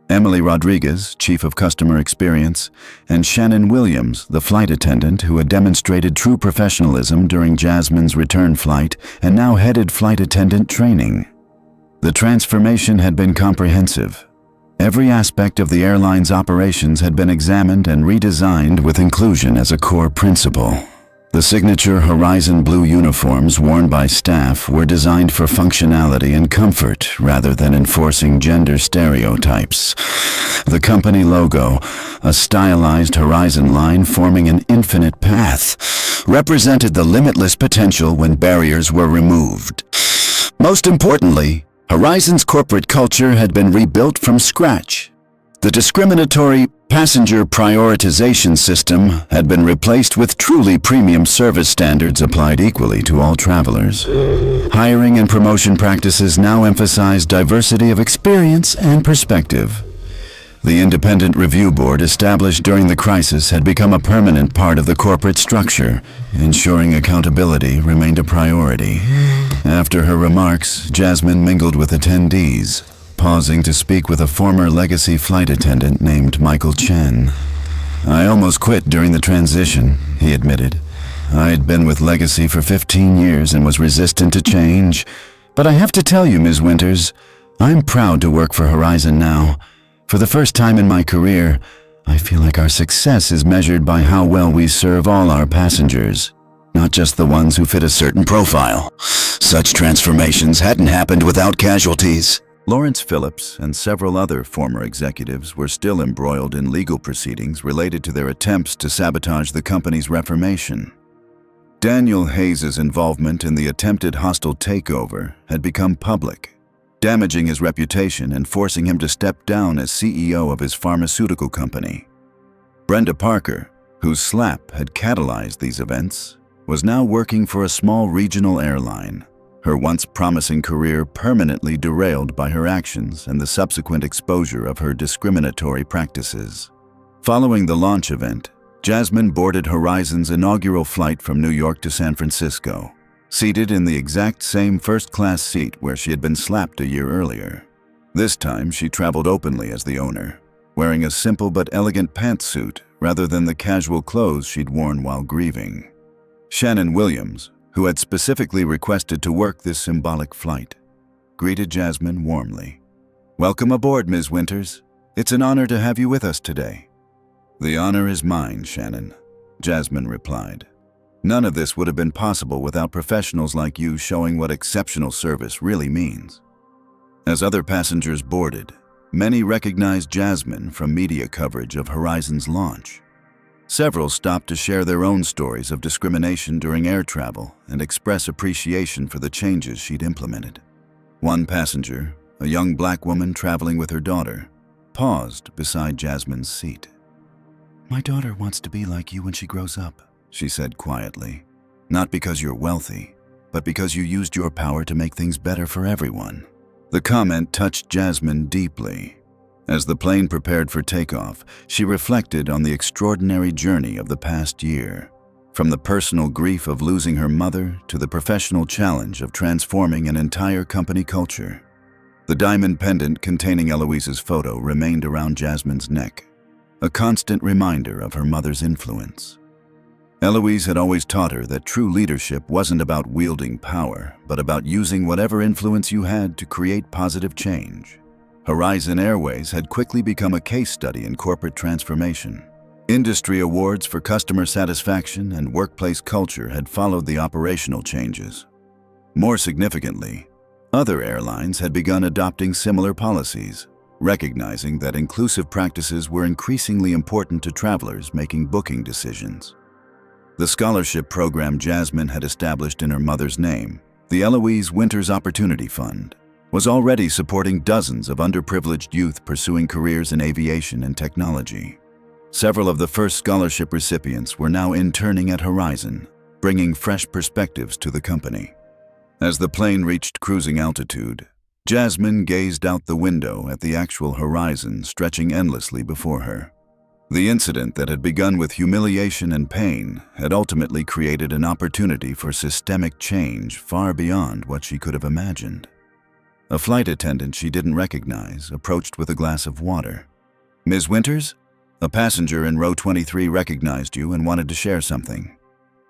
Emily Rodriguez, chief of customer experience, and Shannon Williams, the flight attendant who had demonstrated true professionalism during Jasmine's return flight and now headed flight attendant training. The transformation had been comprehensive. Every aspect of the airline's operations had been examined and redesigned with inclusion as a core principle. The signature Horizon blue uniforms worn by staff were designed for functionality and comfort rather than enforcing gender stereotypes. The company logo, a stylized Horizon line forming an infinite path, represented the limitless potential when barriers were removed. Most importantly, Horizon's corporate culture had been rebuilt from scratch. The discriminatory passenger prioritization system had been replaced with truly premium service standards applied equally to all travelers. Hiring and promotion practices now emphasize diversity of experience and perspective. The independent review board established during the crisis had become a permanent part of the corporate structure, ensuring accountability remained a priority. After her remarks, Jasmine mingled with attendees, pausing to speak with a former Legacy flight attendant named Michael Chen. "I almost quit during the transition," he admitted. "I'd been with Legacy for 15 years and was resistant to change. But I have to tell you, Ms. Winters, I'm proud to work for Horizon now. For the first time in my career, I feel like our success is measured by how well we serve all our passengers, not just the ones who fit a certain profile. Such transformations hadn't happened without casualties." Lawrence Phillips and several other former executives were still embroiled in legal proceedings related to their attempts to sabotage the company's reformation. Daniel Hayes's involvement in the attempted hostile takeover had become public, damaging his reputation and forcing him to step down as CEO of his pharmaceutical company. Brenda Parker, whose slap had catalyzed these events, was now working for a small regional airline, her once promising career permanently derailed by her actions and the subsequent exposure of her discriminatory practices. Following the launch event, Jasmine boarded Horizon's inaugural flight from New York to San Francisco, seated in the exact same first-class seat where she had been slapped a year earlier. This time, she traveled openly as the owner, wearing a simple but elegant pantsuit rather than the casual clothes she'd worn while grieving. Shannon Williams, who had specifically requested to work this symbolic flight, greeted Jasmine warmly. "Welcome aboard, Ms. Winters. It's an honor to have you with us today." "The honor is mine, Shannon," Jasmine replied. "None of this would have been possible without professionals like you showing what exceptional service really means." As other passengers boarded, many recognized Jasmine from media coverage of Horizon's launch. Several stopped to share their own stories of discrimination during air travel and express appreciation for the changes she'd implemented. One passenger, a young black woman traveling with her daughter, paused beside Jasmine's seat. "My daughter wants to be like you when she grows up," she said quietly. "Not because you're wealthy, but because you used your power to make things better for everyone." The comment touched Jasmine deeply. As the plane prepared for takeoff, she reflected on the extraordinary journey of the past year, from the personal grief of losing her mother to the professional challenge of transforming an entire company culture. The diamond pendant containing Eloise's photo remained around Jasmine's neck, a constant reminder of her mother's influence. Eloise had always taught her that true leadership wasn't about wielding power, but about using whatever influence you had to create positive change. Horizon Airways had quickly become a case study in corporate transformation. Industry awards for customer satisfaction and workplace culture had followed the operational changes. More significantly, other airlines had begun adopting similar policies, recognizing that inclusive practices were increasingly important to travelers making booking decisions. The scholarship program Jasmine had established in her mother's name, the Eloise Winters Opportunity Fund, was already supporting dozens of underprivileged youth pursuing careers in aviation and technology. Several of the first scholarship recipients were now interning at Horizon, bringing fresh perspectives to the company. As the plane reached cruising altitude, Jasmine gazed out the window at the actual horizon stretching endlessly before her. The incident that had begun with humiliation and pain had ultimately created an opportunity for systemic change far beyond what she could have imagined. A flight attendant she didn't recognize approached with a glass of water. "Ms. Winters? A passenger in row 23 recognized you and wanted to share something.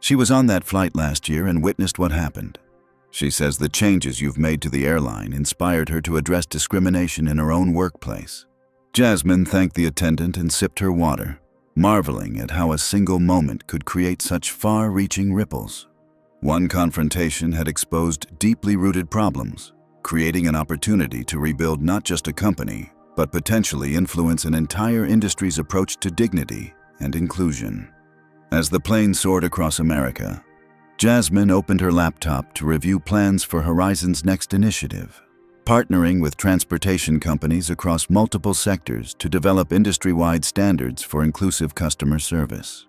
She was on that flight last year and witnessed what happened. She says the changes you've made to the airline inspired her to address discrimination in her own workplace." Jasmine thanked the attendant and sipped her water, marveling at how a single moment could create such far-reaching ripples. One confrontation had exposed deeply rooted problems, creating an opportunity to rebuild not just a company, but potentially influence an entire industry's approach to dignity and inclusion. As the plane soared across America, Jasmine opened her laptop to review plans for Horizon's next initiative, partnering with transportation companies across multiple sectors to develop industry-wide standards for inclusive customer service.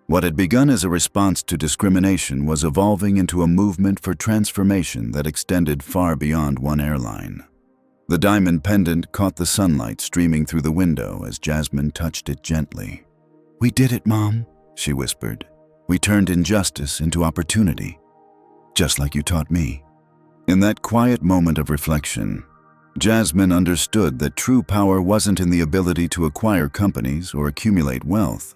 What had begun as a response to discrimination was evolving into a movement for transformation that extended far beyond one airline. The diamond pendant caught the sunlight streaming through the window as Jasmine touched it gently. "We did it, Mom," she whispered. "We turned injustice into opportunity, just like you taught me." In that quiet moment of reflection, Jasmine understood that true power wasn't in the ability to acquire companies or accumulate wealth,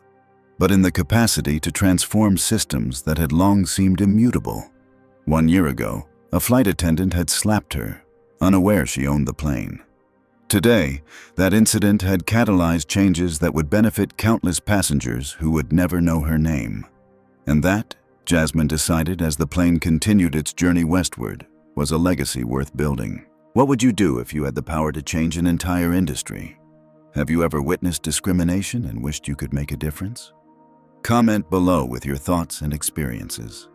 but in the capacity to transform systems that had long seemed immutable. 1 year ago, a flight attendant had slapped her, unaware she owned the plane. Today, that incident had catalyzed changes that would benefit countless passengers who would never know her name. And that, Jasmine decided as the plane continued its journey westward, was a legacy worth building. What would you do if you had the power to change an entire industry? Have you ever witnessed discrimination and wished you could make a difference? Comment below with your thoughts and experiences.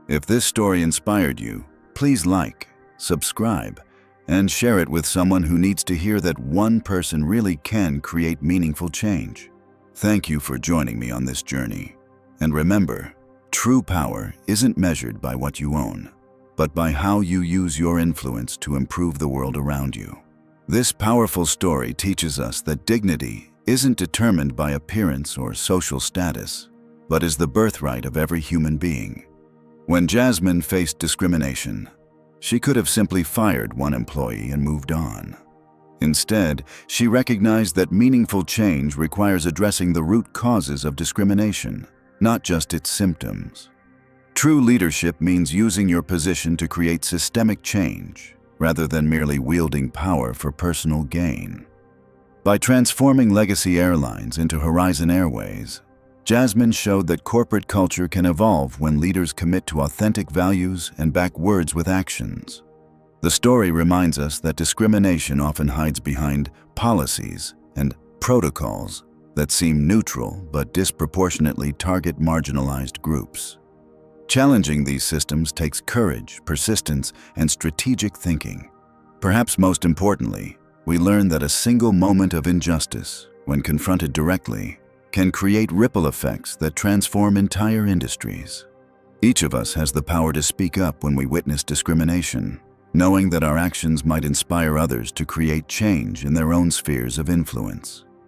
If this story inspired you, please like, subscribe, and share it with someone who needs to hear that one person really can create meaningful change. Thank you for joining me on this journey. And remember, true power isn't measured by what you own, but by how you use your influence to improve the world around you. This powerful story teaches us that dignity isn't determined by appearance or social status, but is the birthright of every human being. When Jasmine faced discrimination, she could have simply fired one employee and moved on. Instead, she recognized that meaningful change requires addressing the root causes of discrimination, not just its symptoms. True leadership means using your position to create systemic change, rather than merely wielding power for personal gain. By transforming legacy airlines into Horizon Airways, Jasmine showed that corporate culture can evolve when leaders commit to authentic values and back words with actions. The story reminds us that discrimination often hides behind policies and protocols that seem neutral but disproportionately target marginalized groups. Challenging these systems takes courage, persistence, and strategic thinking. Perhaps most importantly, we learn that a single moment of injustice, when confronted directly, can create ripple effects that transform entire industries. Each of us has the power to speak up when we witness discrimination, knowing that our actions might inspire others to create change in their own spheres of influence.